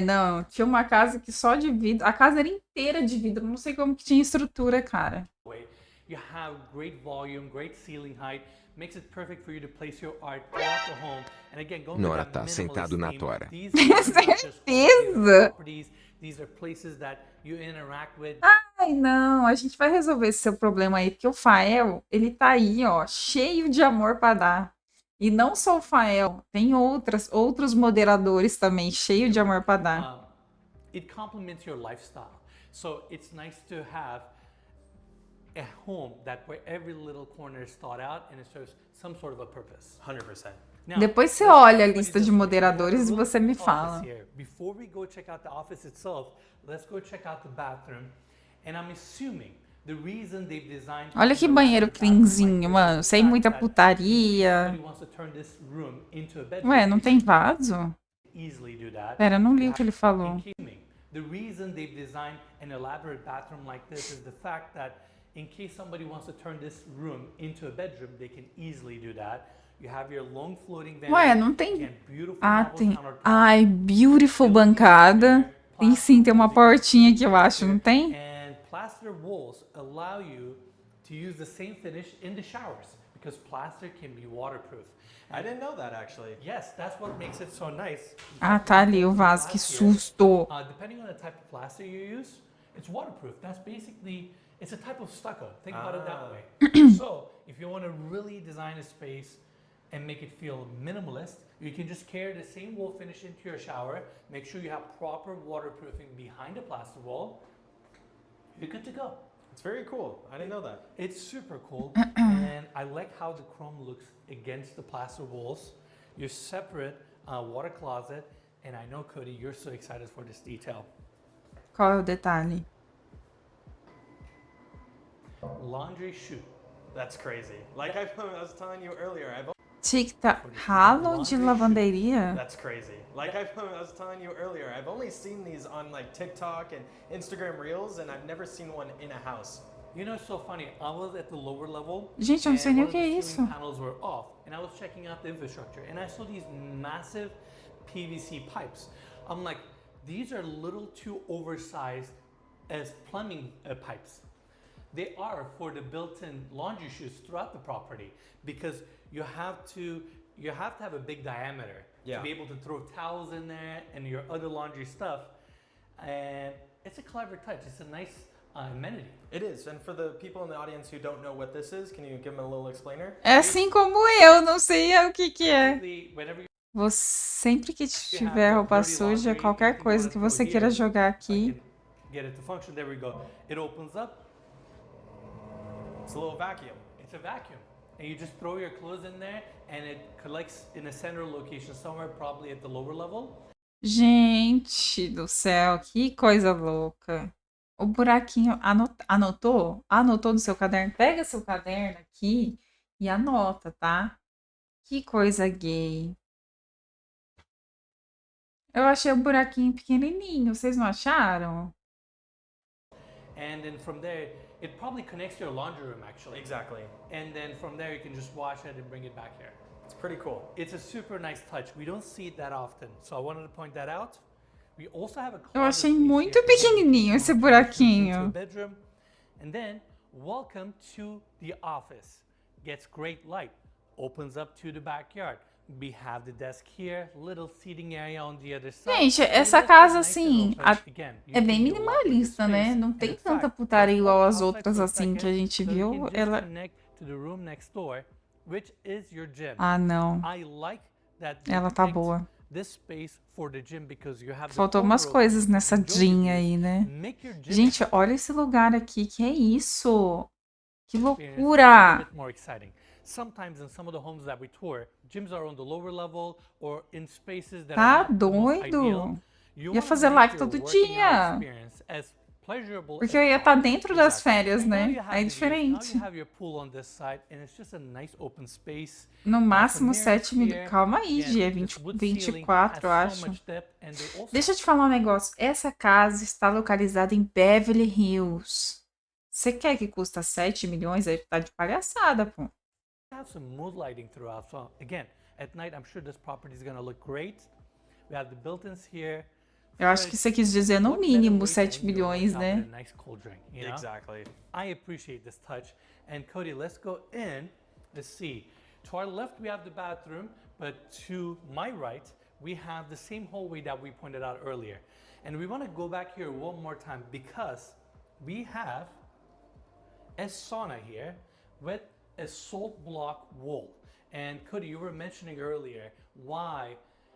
[SPEAKER 1] Não, tinha uma casa que só de vidro. A casa era inteira de vidro. Não sei como que tinha estrutura, cara.
[SPEAKER 2] You have great volume, great ceiling height, makes it perfect for you to place your art throughout the home. And again, going
[SPEAKER 3] Nora
[SPEAKER 2] with that
[SPEAKER 3] tá
[SPEAKER 2] minimalist
[SPEAKER 3] sentado na
[SPEAKER 2] theme,
[SPEAKER 3] tora.
[SPEAKER 2] these are not just homes, these are
[SPEAKER 1] Certeza!
[SPEAKER 2] properties, these are places that you interact with.
[SPEAKER 1] Ai, não, a gente vai resolver esse seu problema aí, porque o Fael, ele tá aí, ó, cheio de amor pra dar. E não só o Fael, tem outros moderadores também, cheio de amor pra dar.
[SPEAKER 2] It complements your lifestyle. So it's nice to have a home that where every little corner is thought out and it serves some sort of a purpose.
[SPEAKER 4] 100%.
[SPEAKER 2] Now,
[SPEAKER 1] Depois você
[SPEAKER 2] let's
[SPEAKER 1] olha a
[SPEAKER 2] put it
[SPEAKER 1] lista
[SPEAKER 2] this
[SPEAKER 1] de
[SPEAKER 2] way. We have a
[SPEAKER 1] moderadores e
[SPEAKER 2] really
[SPEAKER 1] você me
[SPEAKER 2] nice
[SPEAKER 1] fala.
[SPEAKER 2] office here. Before we go check out the office itself, let's go check out the bathroom. And I'm assuming the reason they've designed
[SPEAKER 1] Olha que
[SPEAKER 2] an
[SPEAKER 1] banheiro
[SPEAKER 2] elaborate bathroom like
[SPEAKER 1] cleanzinho,
[SPEAKER 2] this
[SPEAKER 1] mano,
[SPEAKER 2] is the
[SPEAKER 1] sem
[SPEAKER 2] fact
[SPEAKER 1] muita
[SPEAKER 2] that in case
[SPEAKER 1] putaria.
[SPEAKER 2] somebody wants to turn this room into a bedroom,
[SPEAKER 1] Ué, não
[SPEAKER 2] they
[SPEAKER 1] tem
[SPEAKER 2] can
[SPEAKER 1] vaso?
[SPEAKER 2] easily do that.
[SPEAKER 1] Pera, eu não li
[SPEAKER 2] You
[SPEAKER 1] o que ele falou.
[SPEAKER 2] in keeping. The reason they've designed an elaborate bathroom like this is the fact that in case somebody wants to turn this room into a bedroom, they can easily do that. You have your long floating vanity.
[SPEAKER 1] Ué, não tem.
[SPEAKER 2] Again, beautiful
[SPEAKER 1] Ah,
[SPEAKER 2] marble
[SPEAKER 1] tem.
[SPEAKER 2] countertops.
[SPEAKER 1] Ai, beautiful bancada. Tem sim, tem uma portinha aqui, eu acho, não tem?
[SPEAKER 2] And plaster walls allow you to use the same finish in the showers because plaster can be waterproof.
[SPEAKER 4] I didn't know that actually.
[SPEAKER 2] Yes, that's what makes it so nice.
[SPEAKER 1] Ah, tá ali o vaso, que susto.
[SPEAKER 2] Depending on the type of plaster you use, it's waterproof. That's basically, it's a type of stucco. Think about it that way. So, if you want to really design a space and make it feel minimalist, you can just carry the same wall finish into your shower. Make sure you have proper waterproofing behind the plaster wall. You're good to go.
[SPEAKER 4] It's very cool. I didn't know that.
[SPEAKER 2] It's super cool, and I like how the chrome looks against the plaster walls. Your separate water closet, and I know, Cody, you're so excited for this detail.
[SPEAKER 1] Qual é o detalhe?
[SPEAKER 2] Laundry chute.
[SPEAKER 4] That's crazy. Like I was telling you earlier,
[SPEAKER 1] Tic-tac. Ralo de lavanderia?
[SPEAKER 4] that's crazy. Like I was telling you earlier, I've only seen these on like TikTok and Instagram Reels, and I've never seen one in a house.
[SPEAKER 2] You know, it's so funny. I was at the lower level.
[SPEAKER 1] Gente, eu não sei
[SPEAKER 2] and
[SPEAKER 1] nem
[SPEAKER 2] one
[SPEAKER 1] o que
[SPEAKER 2] of
[SPEAKER 1] é
[SPEAKER 2] the
[SPEAKER 1] isso.
[SPEAKER 2] ceiling panels were off, and I was checking out the infrastructure, and I saw these massive PVC pipes. I'm like, these are a little too oversized as plumbing pipes. They are for the built-in laundry chutes throughout the property because you have to have a big diameter to be able to throw towels in there and your other laundry stuff. And it's a clever touch. It's a nice amenity.
[SPEAKER 4] It is, and for the people in the audience who don't know what this is, can you give them a little explainer?
[SPEAKER 1] É assim como eu, não sei o que que é.
[SPEAKER 2] Basically, whenever
[SPEAKER 1] Sempre que tiver roupa suja, qualquer coisa que você queira jogar
[SPEAKER 2] I
[SPEAKER 1] aqui.
[SPEAKER 2] can get it to function. There we go. It opens up.
[SPEAKER 4] It's a little vacuum.
[SPEAKER 2] It's a vacuum. And you just throw your clothes in there and it collects in a central location somewhere, probably at the lower level.
[SPEAKER 1] Gente do céu, que coisa louca. O buraquinho anotou? Anotou no seu caderno? Pega seu caderno aqui e anota, tá? Que coisa gay. Eu achei o buraquinho pequenininho, vocês não acharam?
[SPEAKER 2] And then from there, it probably connects to your laundry room actually.
[SPEAKER 4] Exactly.
[SPEAKER 2] And then from there, you can just wash it and bring it back here.
[SPEAKER 4] It's pretty cool.
[SPEAKER 2] It's a super nice touch. We don't see it that often. So I wanted to point that out. We also have a
[SPEAKER 1] Eu
[SPEAKER 2] closet
[SPEAKER 1] achei
[SPEAKER 2] space
[SPEAKER 1] muito
[SPEAKER 2] here. Again,
[SPEAKER 1] pequenininho esse
[SPEAKER 2] one transitions into a
[SPEAKER 1] buraquinho.
[SPEAKER 2] bedroom. And then, welcome to the office. Gets great light. Opens up to the backyard. We have the desk here, little seating area on the other side.
[SPEAKER 1] Gente,
[SPEAKER 2] And
[SPEAKER 1] essa
[SPEAKER 2] let's get
[SPEAKER 1] casa,
[SPEAKER 2] nice and
[SPEAKER 1] assim,
[SPEAKER 2] open. Again, you
[SPEAKER 1] é bem
[SPEAKER 2] can do a lot with the
[SPEAKER 1] minimalista, né?
[SPEAKER 2] space.
[SPEAKER 1] Não
[SPEAKER 2] And
[SPEAKER 1] tem
[SPEAKER 2] in
[SPEAKER 1] tanta
[SPEAKER 2] fact,
[SPEAKER 1] putaria
[SPEAKER 2] let's
[SPEAKER 1] igual
[SPEAKER 2] walk
[SPEAKER 1] as
[SPEAKER 2] outside
[SPEAKER 1] outras,
[SPEAKER 2] for a
[SPEAKER 1] assim, que a
[SPEAKER 2] second
[SPEAKER 1] gente
[SPEAKER 2] so we
[SPEAKER 1] viu.
[SPEAKER 2] can just
[SPEAKER 1] Ela...
[SPEAKER 2] connect to the room next door, which is your gym.
[SPEAKER 1] Ah, não.
[SPEAKER 2] I like that they
[SPEAKER 1] Ela tá
[SPEAKER 2] picked
[SPEAKER 1] boa.
[SPEAKER 2] this space for the gym because you have the
[SPEAKER 1] Faltou umas
[SPEAKER 2] corner
[SPEAKER 1] coisas
[SPEAKER 2] open,
[SPEAKER 1] nessa
[SPEAKER 2] enjoy the
[SPEAKER 1] gym
[SPEAKER 2] views,
[SPEAKER 1] aí, né?
[SPEAKER 2] make your gym
[SPEAKER 1] Gente, olha esse lugar aqui. Que é isso? Que
[SPEAKER 2] experience a little
[SPEAKER 1] loucura!
[SPEAKER 2] bit more exciting. Sometimes in some of the homes that we tour, gyms are on the lower level or in spaces that
[SPEAKER 1] Tá
[SPEAKER 2] are not the most
[SPEAKER 1] doido?
[SPEAKER 2] ideal. You
[SPEAKER 1] Ia
[SPEAKER 2] want to
[SPEAKER 1] fazer
[SPEAKER 2] make
[SPEAKER 1] live
[SPEAKER 2] your
[SPEAKER 1] todo
[SPEAKER 2] working out
[SPEAKER 1] dia.
[SPEAKER 2] experience as pleasurable
[SPEAKER 1] Porque
[SPEAKER 2] as
[SPEAKER 1] eu ia estar
[SPEAKER 2] possible.
[SPEAKER 1] dentro das
[SPEAKER 2] Exactly.
[SPEAKER 1] férias,
[SPEAKER 2] And now
[SPEAKER 1] né?
[SPEAKER 2] you have
[SPEAKER 1] Aí é
[SPEAKER 2] the views. Now
[SPEAKER 1] diferente.
[SPEAKER 2] you have your pool on this side and it's just a nice open space.
[SPEAKER 1] No máximo
[SPEAKER 2] From here
[SPEAKER 1] 7 mil.
[SPEAKER 2] here,
[SPEAKER 1] Calma aí,
[SPEAKER 2] again,
[SPEAKER 1] Gia.
[SPEAKER 2] this wood ceiling
[SPEAKER 1] 24, eu
[SPEAKER 2] has so
[SPEAKER 1] acho.
[SPEAKER 2] much depth and they also
[SPEAKER 1] Deixa eu te falar um negócio. Essa casa está localizada em Beverly Hills. Você quer que custa 7 milhões? Aí tá de palhaçada, pô.
[SPEAKER 2] have some mood lighting throughout. So again, at night, I'm sure this property is gonna look great. We have the built-ins here.
[SPEAKER 1] Eu acho que você quis dizer no
[SPEAKER 2] What better
[SPEAKER 1] mínimo
[SPEAKER 2] way to
[SPEAKER 1] 7
[SPEAKER 2] end your
[SPEAKER 1] milhões,
[SPEAKER 2] workout
[SPEAKER 1] né?
[SPEAKER 2] than a nice cold drink, you know?
[SPEAKER 4] Exactly.
[SPEAKER 2] I appreciate this touch. And Cody, let's go in. Let's see. To our left, we have the bathroom, but to my right, we have the same hallway that we pointed out earlier. And we want to go back here one more time because we have a sauna here with a salt block wall. And Cody, you were mentioning earlier why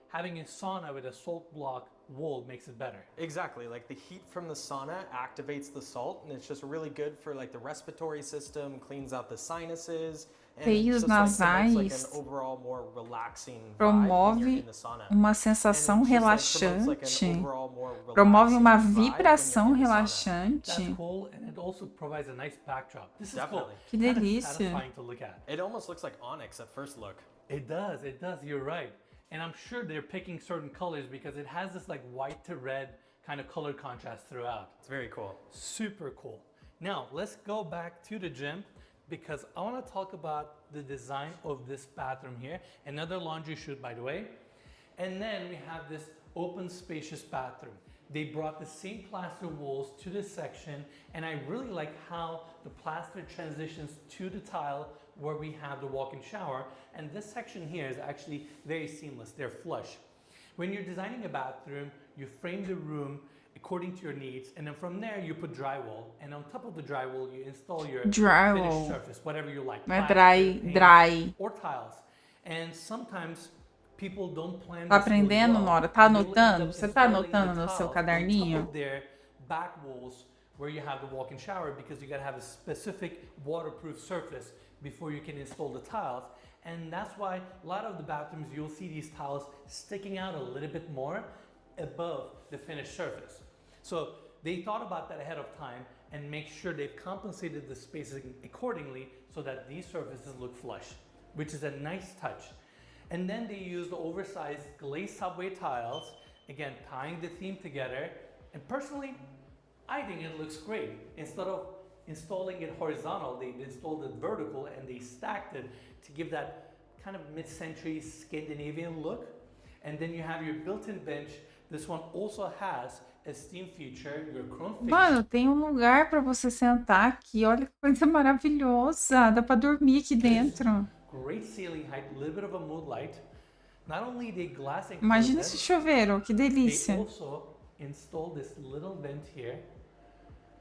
[SPEAKER 2] having a sauna with a salt block wall makes it better.
[SPEAKER 4] Exactly. Like the heat from the sauna activates the salt, and it's just really good for like the respiratory system, cleans out the sinuses, and
[SPEAKER 1] Veios
[SPEAKER 4] just like promotes like
[SPEAKER 1] nasais.
[SPEAKER 4] an overall more relaxing vibe when you're
[SPEAKER 1] Promove
[SPEAKER 4] in the sauna.
[SPEAKER 1] uma sensação
[SPEAKER 4] And it just, like, promotes, like,
[SPEAKER 1] relaxante.
[SPEAKER 4] an overall more
[SPEAKER 1] Promove uma
[SPEAKER 4] relaxing vibe when you're
[SPEAKER 1] vibração
[SPEAKER 4] in the sauna.
[SPEAKER 1] relaxante.
[SPEAKER 2] That's cool, and it also provides a nice backdrop. This is
[SPEAKER 4] Definitely.
[SPEAKER 2] cool.
[SPEAKER 1] Que
[SPEAKER 2] Kinda
[SPEAKER 1] delícia.
[SPEAKER 2] satisfying to look at.
[SPEAKER 4] It almost looks like onyx at first look.
[SPEAKER 2] It does, you're right. And I'm sure they're picking certain colors because it has this like white to red kind of color contrast throughout.
[SPEAKER 4] It's very cool.
[SPEAKER 2] Super cool. Now, let's go back to the gym because I want to talk about the design of this bathroom here. Another laundry chute, by the way. And then we have this open, spacious bathroom. They brought the same plaster walls to this section, and I really like how the plaster transitions to the tile where we have the walk-in shower. And this section here is actually very seamless. They're flush. When you're designing a bathroom, you frame the room according to your needs, and then from there you put drywall, and on top of the drywall you install your
[SPEAKER 1] Drywall.
[SPEAKER 2] finished surface, whatever you like.
[SPEAKER 1] Não é
[SPEAKER 2] plaster, paint,
[SPEAKER 1] dry.
[SPEAKER 2] or tiles. And sometimes people don't plan
[SPEAKER 1] Tá
[SPEAKER 2] this really
[SPEAKER 1] aprendendo,
[SPEAKER 2] well.
[SPEAKER 1] Nora? Tá
[SPEAKER 2] You'll end
[SPEAKER 1] anotando?
[SPEAKER 2] up
[SPEAKER 1] Você tá
[SPEAKER 2] installing the
[SPEAKER 1] anotando no seu
[SPEAKER 2] tiles on
[SPEAKER 1] caderninho?
[SPEAKER 2] top of their back walls where you have the walk-in shower because you gotta have a specific waterproof surface before you can install the tiles. And that's why a lot of the bathrooms you'll see these tiles sticking out a little bit more above the finished surface. So they thought about that ahead of time and make sure they've compensated the spacing accordingly so that these surfaces look flush, which is a nice touch. And then they use the oversized glazed subway tiles, again, tying the theme together. And personally, I think it looks great. Instead of installing it horizontal, they installed it vertical and they stacked it to give that kind of mid-century Scandinavian look. And then you have your built-in bench. This one also has a steam feature, your chrome finish.
[SPEAKER 1] Mano, tem um lugar pra você sentar aqui. Olha que coisa maravilhosa. Dá pra dormir aqui dentro.
[SPEAKER 2] Great ceiling height, a little bit of a mood light. Not only they glass
[SPEAKER 1] Imagina
[SPEAKER 2] enclosed
[SPEAKER 1] esse
[SPEAKER 2] it,
[SPEAKER 1] chuveiro. Que
[SPEAKER 2] they
[SPEAKER 1] delícia.
[SPEAKER 2] also installed this little vent here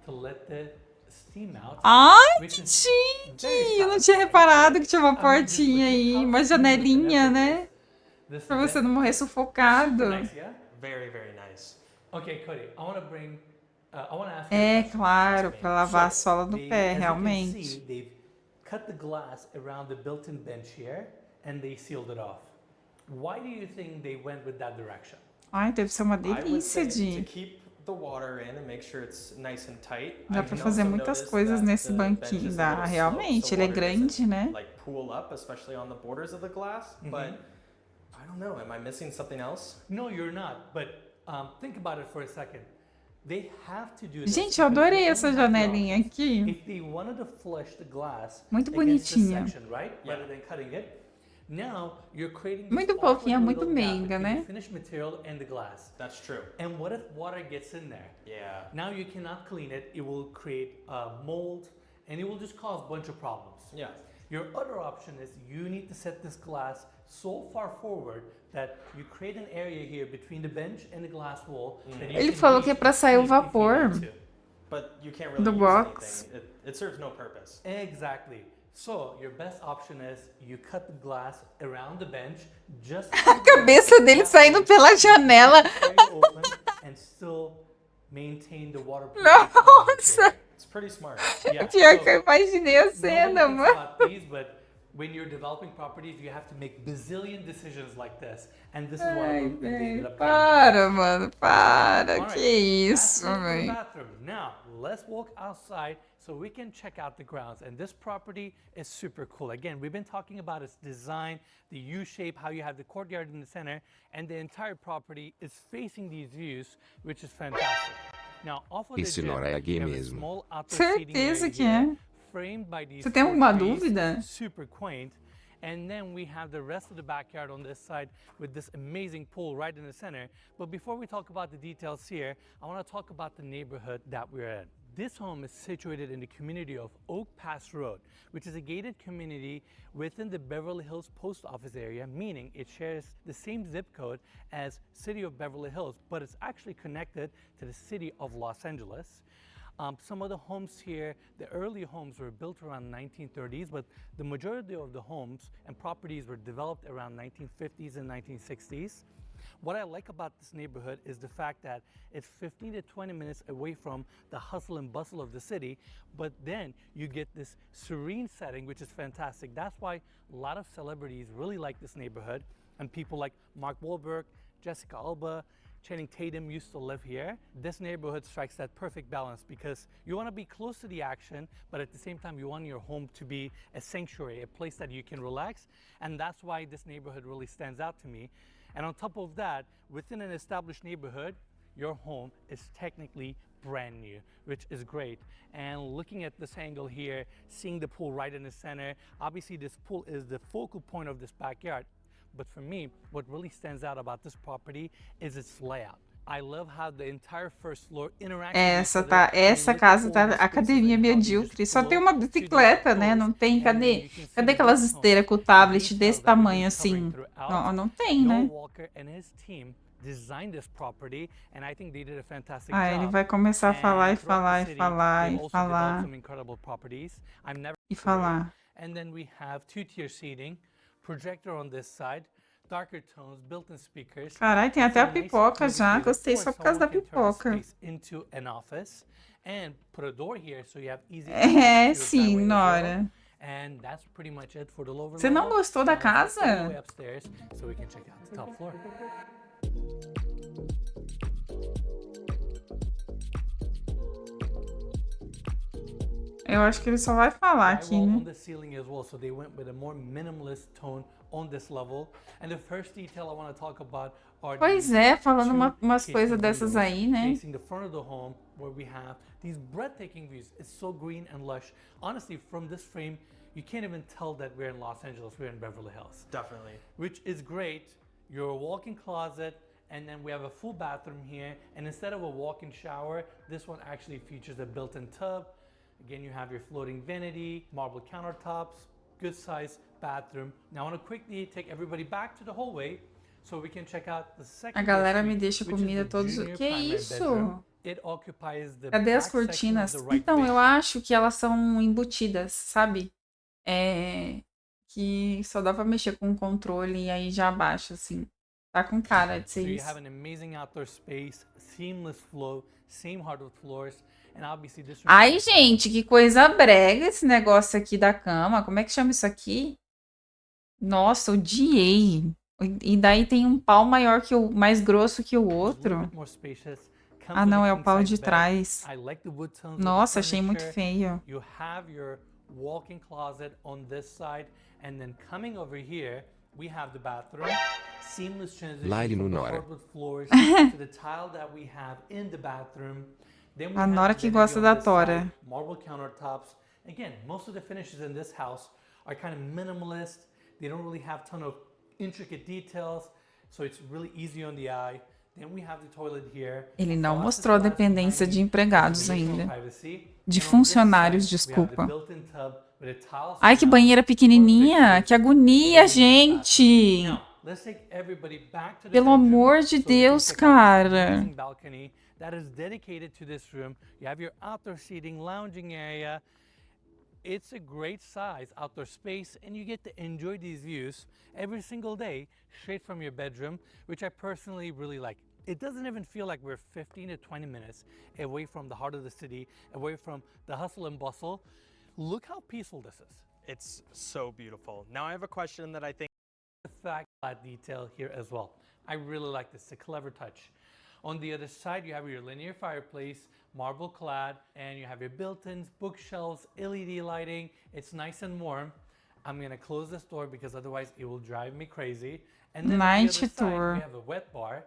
[SPEAKER 2] to let the steam out.
[SPEAKER 1] Ai,
[SPEAKER 2] which
[SPEAKER 1] que
[SPEAKER 2] is
[SPEAKER 1] chique!
[SPEAKER 2] very
[SPEAKER 1] Eu não tinha
[SPEAKER 2] satisfying.
[SPEAKER 1] reparado que tinha uma
[SPEAKER 2] I mean, just
[SPEAKER 1] portinha
[SPEAKER 2] look at
[SPEAKER 1] aí,
[SPEAKER 2] how
[SPEAKER 1] uma
[SPEAKER 2] seamless and
[SPEAKER 1] janelinha,
[SPEAKER 2] effortless
[SPEAKER 1] né?
[SPEAKER 2] this
[SPEAKER 1] Pra você
[SPEAKER 2] event
[SPEAKER 1] não morrer
[SPEAKER 2] is.
[SPEAKER 1] sufocado.
[SPEAKER 2] Super nice, yeah?
[SPEAKER 4] Very, very nice.
[SPEAKER 2] Okay, Cody, I want to bring. I want to ask.
[SPEAKER 1] É,
[SPEAKER 2] you a question.
[SPEAKER 1] claro, pra lavar a
[SPEAKER 2] So,
[SPEAKER 1] sola do
[SPEAKER 2] they-
[SPEAKER 1] pé,
[SPEAKER 2] as you can
[SPEAKER 1] realmente.
[SPEAKER 2] see, they've cut the glass around the built-in bench here, and they sealed it off. Why do you think they went with that direction?
[SPEAKER 1] Ai, deve ser uma
[SPEAKER 4] I would
[SPEAKER 1] delícia
[SPEAKER 4] say to
[SPEAKER 1] de...
[SPEAKER 4] keep the water in and make sure it's nice and tight.
[SPEAKER 1] Dá
[SPEAKER 4] I
[SPEAKER 1] pra
[SPEAKER 4] can
[SPEAKER 1] fazer
[SPEAKER 4] also
[SPEAKER 1] muitas
[SPEAKER 4] notice
[SPEAKER 1] coisas
[SPEAKER 4] that
[SPEAKER 1] nesse
[SPEAKER 4] the bench
[SPEAKER 1] banquinho.
[SPEAKER 4] is a
[SPEAKER 1] Dá,
[SPEAKER 4] little sloped,
[SPEAKER 1] realmente.
[SPEAKER 4] so
[SPEAKER 1] Ele é
[SPEAKER 4] water
[SPEAKER 1] grande,
[SPEAKER 4] doesn't,
[SPEAKER 1] né?
[SPEAKER 4] like pool up, especially on the borders of the glass. But I don't know. Am I missing something else?
[SPEAKER 2] No, you're not. But think about it for a second. They have to do this
[SPEAKER 1] Gente, eu
[SPEAKER 2] because
[SPEAKER 1] adorei
[SPEAKER 2] they
[SPEAKER 1] essa
[SPEAKER 2] only have the
[SPEAKER 1] janelinha
[SPEAKER 2] option.
[SPEAKER 1] aqui.
[SPEAKER 2] If they wanted to flush the glass
[SPEAKER 1] Muito
[SPEAKER 2] against this
[SPEAKER 1] bonitinha.
[SPEAKER 2] section, right?
[SPEAKER 4] Yeah.
[SPEAKER 2] Rather than cutting it, Now you're creating this
[SPEAKER 1] Muito
[SPEAKER 2] awkward
[SPEAKER 1] fofinha, muito
[SPEAKER 2] little gap
[SPEAKER 1] meiga,
[SPEAKER 2] between
[SPEAKER 1] né?
[SPEAKER 2] the finished material and the glass.
[SPEAKER 4] That's true.
[SPEAKER 2] And what if water gets in there?
[SPEAKER 4] Yeah.
[SPEAKER 2] Now you cannot clean it. It will create mold, and it will just cause a bunch of problems.
[SPEAKER 4] Yeah.
[SPEAKER 2] Your other option is you need to set this glass so far forward that you create an area here between the bench and the glass wall. That you
[SPEAKER 1] Ele
[SPEAKER 2] can
[SPEAKER 1] falou que é
[SPEAKER 2] reach
[SPEAKER 1] pra sair o
[SPEAKER 2] if you
[SPEAKER 1] vapor.
[SPEAKER 2] need to.
[SPEAKER 4] But you can't really
[SPEAKER 1] The
[SPEAKER 4] use
[SPEAKER 1] box.
[SPEAKER 4] anything. It serves no purpose.
[SPEAKER 2] Exactly. So your best option is you cut the glass around the bench, just
[SPEAKER 1] A cabeça dele saindo pela janela.
[SPEAKER 2] open and still maintain the waterproof.
[SPEAKER 1] Nossa!
[SPEAKER 4] It's pretty smart.
[SPEAKER 2] Yeah,
[SPEAKER 1] Pior
[SPEAKER 2] so
[SPEAKER 1] que eu imaginei a cena,
[SPEAKER 2] nobody thinks
[SPEAKER 1] mano.
[SPEAKER 2] about these, but when you're developing properties, you have to make bazillion decisions like this, and this is what
[SPEAKER 1] Ai,
[SPEAKER 2] they ended
[SPEAKER 1] velho,
[SPEAKER 2] up
[SPEAKER 1] para, mano, para.
[SPEAKER 2] Alright,
[SPEAKER 1] Que
[SPEAKER 2] that's
[SPEAKER 1] isso,
[SPEAKER 2] it for the
[SPEAKER 1] velho.
[SPEAKER 2] bathroom. Now, let's walk outside so we can check out the grounds. And this property is super cool. Again, we've been talking about its design, the U-shape, how you have the courtyard in the center, and the entire property is facing these views, which is fantastic. Now, off of the
[SPEAKER 3] Esse
[SPEAKER 2] gym,
[SPEAKER 3] Nora é gay
[SPEAKER 2] you have a
[SPEAKER 3] mesmo.
[SPEAKER 2] small outdoor seating
[SPEAKER 1] Certeza
[SPEAKER 2] area
[SPEAKER 1] que
[SPEAKER 2] here,
[SPEAKER 1] é.
[SPEAKER 2] framed by these
[SPEAKER 1] Você tem
[SPEAKER 2] four
[SPEAKER 1] alguma
[SPEAKER 2] trees,
[SPEAKER 1] dúvida?
[SPEAKER 2] super quaint. And then we have the rest of the backyard on this side with this amazing pool right in the center. But before we talk about the details here, I want to talk about the neighborhood that we're in. This home is situated in the community of Oak Pass Road, which is a gated community within the Beverly Hills Post Office area, meaning it shares the same zip code as City of Beverly Hills, but it's actually connected to the City of Los Angeles. Some of the homes here, the early homes were built around 1930s, but the majority of the homes and properties were developed around 1950s and 1960s. What I like about this neighborhood is the fact that it's 15 to 20 minutes away from the hustle and bustle of the city, but then you get this serene setting, which is fantastic. That's why a lot of celebrities really like this neighborhood, and people like Mark Wahlberg, Jessica Alba, Channing Tatum used to live here. This neighborhood strikes that perfect balance because you want to be close to the action, but at the same time you want your home to be a sanctuary, a place that you can relax, and that's why this neighborhood really stands out to me. And on top of that, within an established neighborhood, your home is technically brand new, which is great. And looking at this angle here, seeing the pool right in the center, obviously this pool is the focal point of this backyard. But for me, what really stands out about this property is its layout. I love how the entire first floor interacts with each other.
[SPEAKER 1] Essa casa tá academia medíocre. Só tem uma bicicleta, né? Não tem. Cadê aquelas esteiras com o tablet desse tamanho assim? Não, não tem, né?
[SPEAKER 2] Walker and his team designed this property, and I think they did a fantastic
[SPEAKER 1] Ah, ele
[SPEAKER 2] job.
[SPEAKER 1] vai começar a falar e
[SPEAKER 2] And throughout
[SPEAKER 1] falar
[SPEAKER 2] the
[SPEAKER 1] e
[SPEAKER 2] city,
[SPEAKER 1] falar
[SPEAKER 2] they've
[SPEAKER 1] e
[SPEAKER 2] also
[SPEAKER 1] falar
[SPEAKER 2] developed some incredible properties. I'm never
[SPEAKER 1] e falar.
[SPEAKER 2] And then we have two-tier seating, projector on this side, darker tones, built-in speakers.
[SPEAKER 1] Carai, tem até a pipoca já. Gostei só por causa da pipoca.
[SPEAKER 2] Into an office and put a door here so you have easy
[SPEAKER 1] É, sim, Nora.
[SPEAKER 2] And that's pretty much it for the lower
[SPEAKER 1] Você não
[SPEAKER 2] level.
[SPEAKER 1] gostou da
[SPEAKER 2] Now let's go all the
[SPEAKER 1] casa?
[SPEAKER 2] way upstairs so we can check out the top floor.
[SPEAKER 1] Eu acho que ele só vai falar aqui,
[SPEAKER 2] Drywall on
[SPEAKER 1] né?
[SPEAKER 2] the ceiling as well, so they went with a more minimalist tone on this level. And the first detail I want to talk about are
[SPEAKER 1] Pois
[SPEAKER 2] these
[SPEAKER 1] é, falando
[SPEAKER 2] two
[SPEAKER 1] umas
[SPEAKER 2] casement
[SPEAKER 1] coisas dessas
[SPEAKER 2] windows
[SPEAKER 1] aí, né?
[SPEAKER 2] facing the front of the home, where we have these breathtaking views. It's so green and lush. Honestly, from this frame, you can't even tell that we're in Los Angeles, we're in Beverly Hills.
[SPEAKER 4] Definitely.
[SPEAKER 2] Which is great. Your walk-in closet, and then we have a full bathroom here. And instead of a walk-in shower, this one actually features a built-in tub. Again, you have your floating vanity, marble countertops, good size bathroom. Now I want to quickly take everybody back to the hallway so we can check out the second.
[SPEAKER 1] A galera me deixa comida todos. Que isso?
[SPEAKER 2] It occupies the
[SPEAKER 1] Cadê as
[SPEAKER 2] back section of
[SPEAKER 1] cortinas?
[SPEAKER 2] the right
[SPEAKER 1] Então,
[SPEAKER 2] wing.
[SPEAKER 1] eu acho que elas são embutidas, sabe? Que só dá pra mexer com o controle e aí já abaixa, assim. Tá com cara de
[SPEAKER 2] So
[SPEAKER 1] ser
[SPEAKER 2] you
[SPEAKER 1] isso.
[SPEAKER 2] have an amazing outdoor space, seamless flow, same hardwood floors, and obviously this room.
[SPEAKER 1] Ai, gente, que coisa brega esse negócio aqui da cama. Como é que chama isso aqui? Nossa, odiei. E daí tem um pau maior que mais grosso que o
[SPEAKER 2] It's a little
[SPEAKER 1] outro.
[SPEAKER 2] bit more spacious. Comes
[SPEAKER 1] Ah,
[SPEAKER 2] with
[SPEAKER 1] não,
[SPEAKER 2] a
[SPEAKER 1] é o pau
[SPEAKER 2] king-size
[SPEAKER 1] de
[SPEAKER 2] bed.
[SPEAKER 1] trás.
[SPEAKER 2] I like the wood tones of the
[SPEAKER 1] Nossa, achei muito
[SPEAKER 2] furniture.
[SPEAKER 1] feio.
[SPEAKER 2] You have your walk-in closet on this side, and then coming over here, we have the bathroom. Seamless transition
[SPEAKER 3] Lá ele
[SPEAKER 2] from
[SPEAKER 3] no
[SPEAKER 2] the
[SPEAKER 3] Nora.
[SPEAKER 2] hardwood floors to the tile that we have in the bathroom. Then we
[SPEAKER 1] A
[SPEAKER 2] have
[SPEAKER 1] Nora
[SPEAKER 2] the
[SPEAKER 1] que
[SPEAKER 2] vanity
[SPEAKER 1] gosta
[SPEAKER 2] on
[SPEAKER 1] da
[SPEAKER 2] this
[SPEAKER 1] tora.
[SPEAKER 2] side, marble countertops. Again, most of the finishes in this house are kind of minimalist. They don't really have a ton of intricate details, so it's really easy on the eye. Then we have the toilet here.
[SPEAKER 1] Ele não mostrou a dependência de empregados ainda. De
[SPEAKER 2] And on this
[SPEAKER 1] funcionários,
[SPEAKER 2] side, we have the
[SPEAKER 1] desculpa.
[SPEAKER 2] built-in tub with a tile
[SPEAKER 1] Ai, que
[SPEAKER 2] surround,
[SPEAKER 1] banheira pequenininha. Que agonia, gente.
[SPEAKER 2] Now, let's take everybody back to the
[SPEAKER 1] Pelo
[SPEAKER 2] bedroom
[SPEAKER 1] amor de
[SPEAKER 2] so we can
[SPEAKER 1] Deus,
[SPEAKER 2] check out this
[SPEAKER 1] cara.
[SPEAKER 2] amazing balcony that is dedicated to this room. You have your outdoor seating, lounging area. It's a great size outdoor space, and you get to enjoy these views every single day straight from your bedroom, which I personally really like. It doesn't even feel like we're 15 to 20 minutes away from the heart of the city, away from the hustle and bustle. Look how peaceful this is.
[SPEAKER 4] It's so beautiful. Now I have a question that I think
[SPEAKER 2] The fact that detail here as well. I really like this. It's a clever touch. On the other side, you have your linear fireplace, marble clad, and you have your built-ins, bookshelves, LED lighting. It's nice and warm. I'm gonna close this door because otherwise it will drive me crazy. And then on the
[SPEAKER 1] Night
[SPEAKER 2] other side,
[SPEAKER 1] tour.
[SPEAKER 2] we have a wet bar.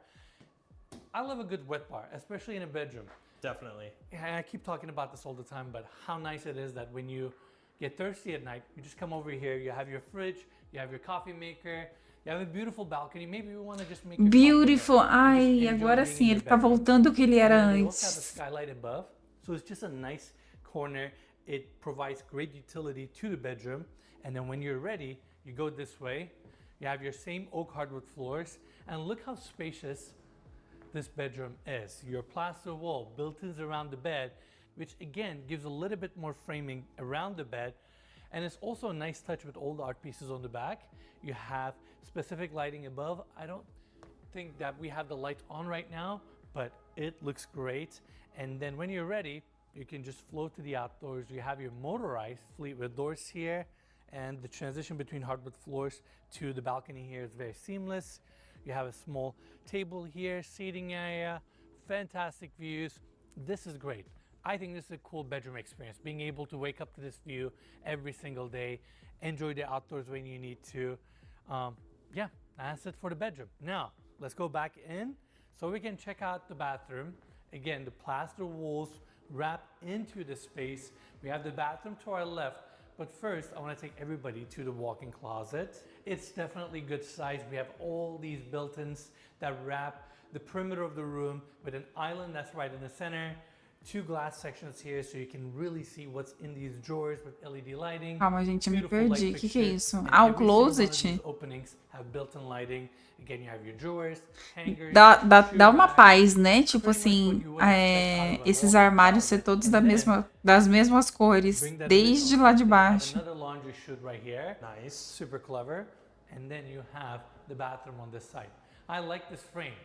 [SPEAKER 2] I love a good wet bar, especially in a bedroom.
[SPEAKER 4] definitely.
[SPEAKER 2] And I keep talking about this all the time, but how nice it is that when you get thirsty at night, you just come over here, you have your fridge, you have your coffee maker, you have a beautiful balcony. Maybe you want to just make your coffee
[SPEAKER 1] Beautiful.
[SPEAKER 2] there. You
[SPEAKER 1] Ai,
[SPEAKER 2] just enjoy
[SPEAKER 1] agora
[SPEAKER 2] being
[SPEAKER 1] sim,
[SPEAKER 2] in
[SPEAKER 1] ele
[SPEAKER 2] your
[SPEAKER 1] tá
[SPEAKER 2] bedroom.
[SPEAKER 1] voltando ao que ele era
[SPEAKER 2] And then they also have the
[SPEAKER 1] antes.
[SPEAKER 2] skylight above, so it's just a nice corner. It provides great utility to the bedroom. And then when you're ready, you go this way. You have your same oak hardwood floors, and look how spacious this bedroom is. Your plaster wall, built-ins around the bed, which again gives a little bit more framing around the bed. And it's also a nice touch with all the art pieces on the back. You have specific lighting above. I don't think that we have the lights on right now, but it looks great. And then when you're ready, you can just flow to the outdoors. You have your motorized fleet with doors here, and the transition between hardwood floors to the balcony here is very seamless. You have a small table here, seating area, fantastic views. This is great. I think this is a cool bedroom experience, being able to wake up to this view every single day, enjoy the outdoors when you need to. Yeah, that's it for the bedroom. Now, let's go back in so we can check out the bathroom. Again, the plaster walls wrap into the space. We have the bathroom to our left, but first I want to take everybody to the walk-in closet. It's definitely good size. We have all these built-ins that wrap the perimeter of the room with an island that's right in the center. Two glass sections here so you can really see what's in these drawers with LED lighting.
[SPEAKER 1] Calma, gente, eu me
[SPEAKER 2] Beautiful light
[SPEAKER 1] perdi. O que é
[SPEAKER 2] fixtures,
[SPEAKER 1] isso?
[SPEAKER 2] and
[SPEAKER 1] Ah, o
[SPEAKER 2] every single one of
[SPEAKER 1] closet.
[SPEAKER 2] these openings have built-in lighting. Again, you have your drawers, hangers,
[SPEAKER 1] Dá uma
[SPEAKER 2] shoe
[SPEAKER 1] paz, né? Tipo
[SPEAKER 2] pretty much
[SPEAKER 1] assim,
[SPEAKER 2] what you would expect out of a
[SPEAKER 1] esses
[SPEAKER 2] walk-in
[SPEAKER 1] armários ser
[SPEAKER 2] closet.
[SPEAKER 1] todos
[SPEAKER 2] And then
[SPEAKER 1] das mesmas cores,
[SPEAKER 2] bring that
[SPEAKER 1] desde
[SPEAKER 2] additional
[SPEAKER 1] lá de
[SPEAKER 2] space. You have
[SPEAKER 1] baixo.
[SPEAKER 2] another laundry chute right here.
[SPEAKER 4] Nice.
[SPEAKER 2] Super clever. And then you have the bathroom on this side. I like this frame.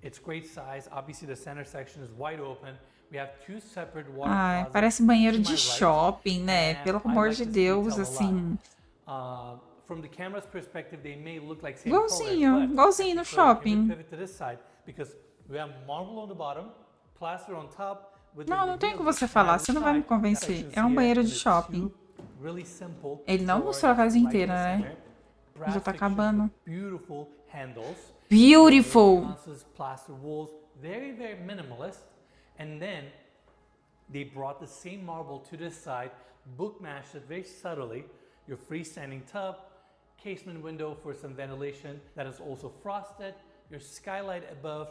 [SPEAKER 2] It's great size. Obviously, the center section is wide open. We have two separate water
[SPEAKER 1] Ai,
[SPEAKER 2] closets
[SPEAKER 1] parece banheiro
[SPEAKER 2] to
[SPEAKER 1] de
[SPEAKER 2] my right.
[SPEAKER 1] shopping, né?
[SPEAKER 2] And
[SPEAKER 1] Pelo
[SPEAKER 2] I
[SPEAKER 1] amor
[SPEAKER 2] like
[SPEAKER 1] de
[SPEAKER 2] this
[SPEAKER 1] Deus,
[SPEAKER 2] detail a
[SPEAKER 1] assim.
[SPEAKER 2] lot. From the camera's perspective, they may look like same
[SPEAKER 1] Igualzinho,
[SPEAKER 2] color, but
[SPEAKER 1] igualzinho no
[SPEAKER 2] actually, can we
[SPEAKER 1] shopping.
[SPEAKER 2] pivot to this side because we have marble on the bottom, plaster on top. With
[SPEAKER 1] Não,
[SPEAKER 2] the
[SPEAKER 1] não tem o que
[SPEAKER 2] reveal
[SPEAKER 1] você
[SPEAKER 2] on
[SPEAKER 1] falar,
[SPEAKER 2] the
[SPEAKER 1] você não vai me
[SPEAKER 2] side,
[SPEAKER 1] convencer.
[SPEAKER 2] sections
[SPEAKER 1] É um
[SPEAKER 2] here,
[SPEAKER 1] banheiro
[SPEAKER 2] and
[SPEAKER 1] de
[SPEAKER 2] the
[SPEAKER 1] shopping.
[SPEAKER 2] two really simple
[SPEAKER 1] Ele não
[SPEAKER 2] doors
[SPEAKER 1] mostrou a casa
[SPEAKER 2] right in
[SPEAKER 1] inteira,
[SPEAKER 2] the
[SPEAKER 1] né?
[SPEAKER 2] center. Brass
[SPEAKER 1] Já tá
[SPEAKER 2] fixtures
[SPEAKER 1] acabando.
[SPEAKER 2] with beautiful handles.
[SPEAKER 1] Beautiful!
[SPEAKER 2] Sconces, plaster walls, very, very minimalist. And then they brought the same marble to this side, book matched it very subtly. Your freestanding tub, casement window for some ventilation that is also frosted, your skylight above.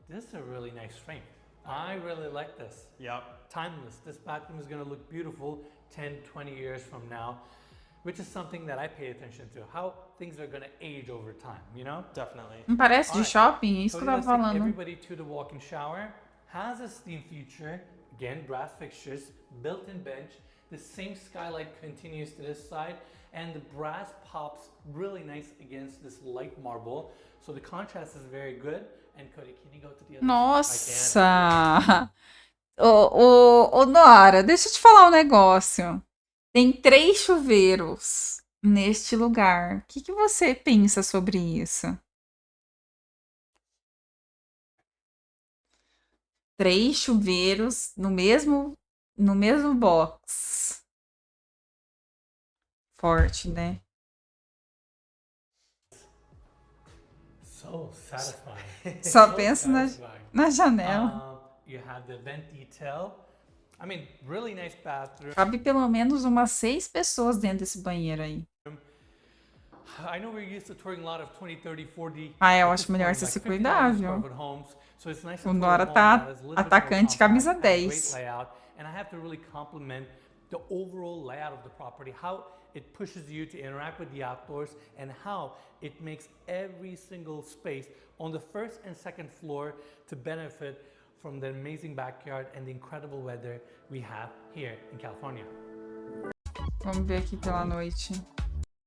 [SPEAKER 2] This is a really nice frame. I really like this.
[SPEAKER 4] Yep.
[SPEAKER 2] Timeless. This bathroom is going to look beautiful 10, 20 years from now, which is something that I pay attention to, how things are going to age over time, you know?
[SPEAKER 4] Definitely.
[SPEAKER 1] Não parece de
[SPEAKER 2] Alright.
[SPEAKER 1] shopping? É isso que eu
[SPEAKER 2] Let's
[SPEAKER 1] tava
[SPEAKER 2] take
[SPEAKER 1] falando.
[SPEAKER 2] everybody to the walk-in shower. Has a steam feature. Again, brass fixtures, built-in bench. The same skylight continues to this side, and the brass pops really nice against this light marble. So the contrast is very good. And Cody, can you go to the other
[SPEAKER 1] Nossa! Ô, Nora, deixa eu te falar um negócio. Tem 3 chuveiros neste lugar. O que você pensa sobre isso? 3 chuveiros no mesmo box. Forte, né?
[SPEAKER 2] So satisfying.
[SPEAKER 1] Só
[SPEAKER 2] So
[SPEAKER 1] penso
[SPEAKER 2] satisfying.
[SPEAKER 1] na janela.
[SPEAKER 2] You have the vent detail. I mean, really nice bathroom.
[SPEAKER 1] Cabe pelo menos umas 6 pessoas dentro desse banheiro aí.
[SPEAKER 2] I know we're used to touring a lot of 20, 30, 40.
[SPEAKER 1] Ah, eu
[SPEAKER 2] at
[SPEAKER 1] acho
[SPEAKER 2] this
[SPEAKER 1] melhor
[SPEAKER 2] point,
[SPEAKER 1] você
[SPEAKER 2] like
[SPEAKER 1] se
[SPEAKER 2] 50,000
[SPEAKER 1] cuidar,
[SPEAKER 2] square
[SPEAKER 1] viu?
[SPEAKER 2] foot homes. So it's nice to
[SPEAKER 1] O
[SPEAKER 2] tour a
[SPEAKER 1] Nora
[SPEAKER 2] home
[SPEAKER 1] tá
[SPEAKER 2] that is a little bit more
[SPEAKER 1] atacante camisa
[SPEAKER 2] compact, has a great
[SPEAKER 1] 10.
[SPEAKER 2] layout, and I have to really compliment the overall layout of the property, how it pushes you to interact with the outdoors, and how it makes every single space on the first and second floor to benefit from the amazing backyard and the incredible weather we have here in California.
[SPEAKER 1] Vamos ver aqui pela noite.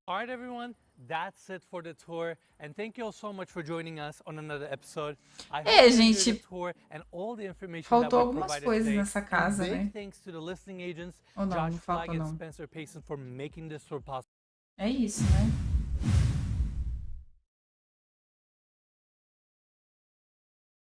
[SPEAKER 2] All right, everyone, that's it for the tour, and thank you all so much for joining us on another episode. I hope you enjoyed the
[SPEAKER 1] gente,
[SPEAKER 2] tour and all the information that
[SPEAKER 1] faltou
[SPEAKER 2] we
[SPEAKER 1] algumas
[SPEAKER 2] provided
[SPEAKER 1] coisas
[SPEAKER 2] today.
[SPEAKER 1] nessa
[SPEAKER 2] And
[SPEAKER 1] casa,
[SPEAKER 2] big
[SPEAKER 1] né?
[SPEAKER 2] thanks to the listing agents,
[SPEAKER 1] Ou não,
[SPEAKER 2] Josh
[SPEAKER 1] não
[SPEAKER 2] Flagg
[SPEAKER 1] faltou
[SPEAKER 2] and
[SPEAKER 1] não.
[SPEAKER 2] Spencer Payson, for making this tour possible.
[SPEAKER 1] É isso, né?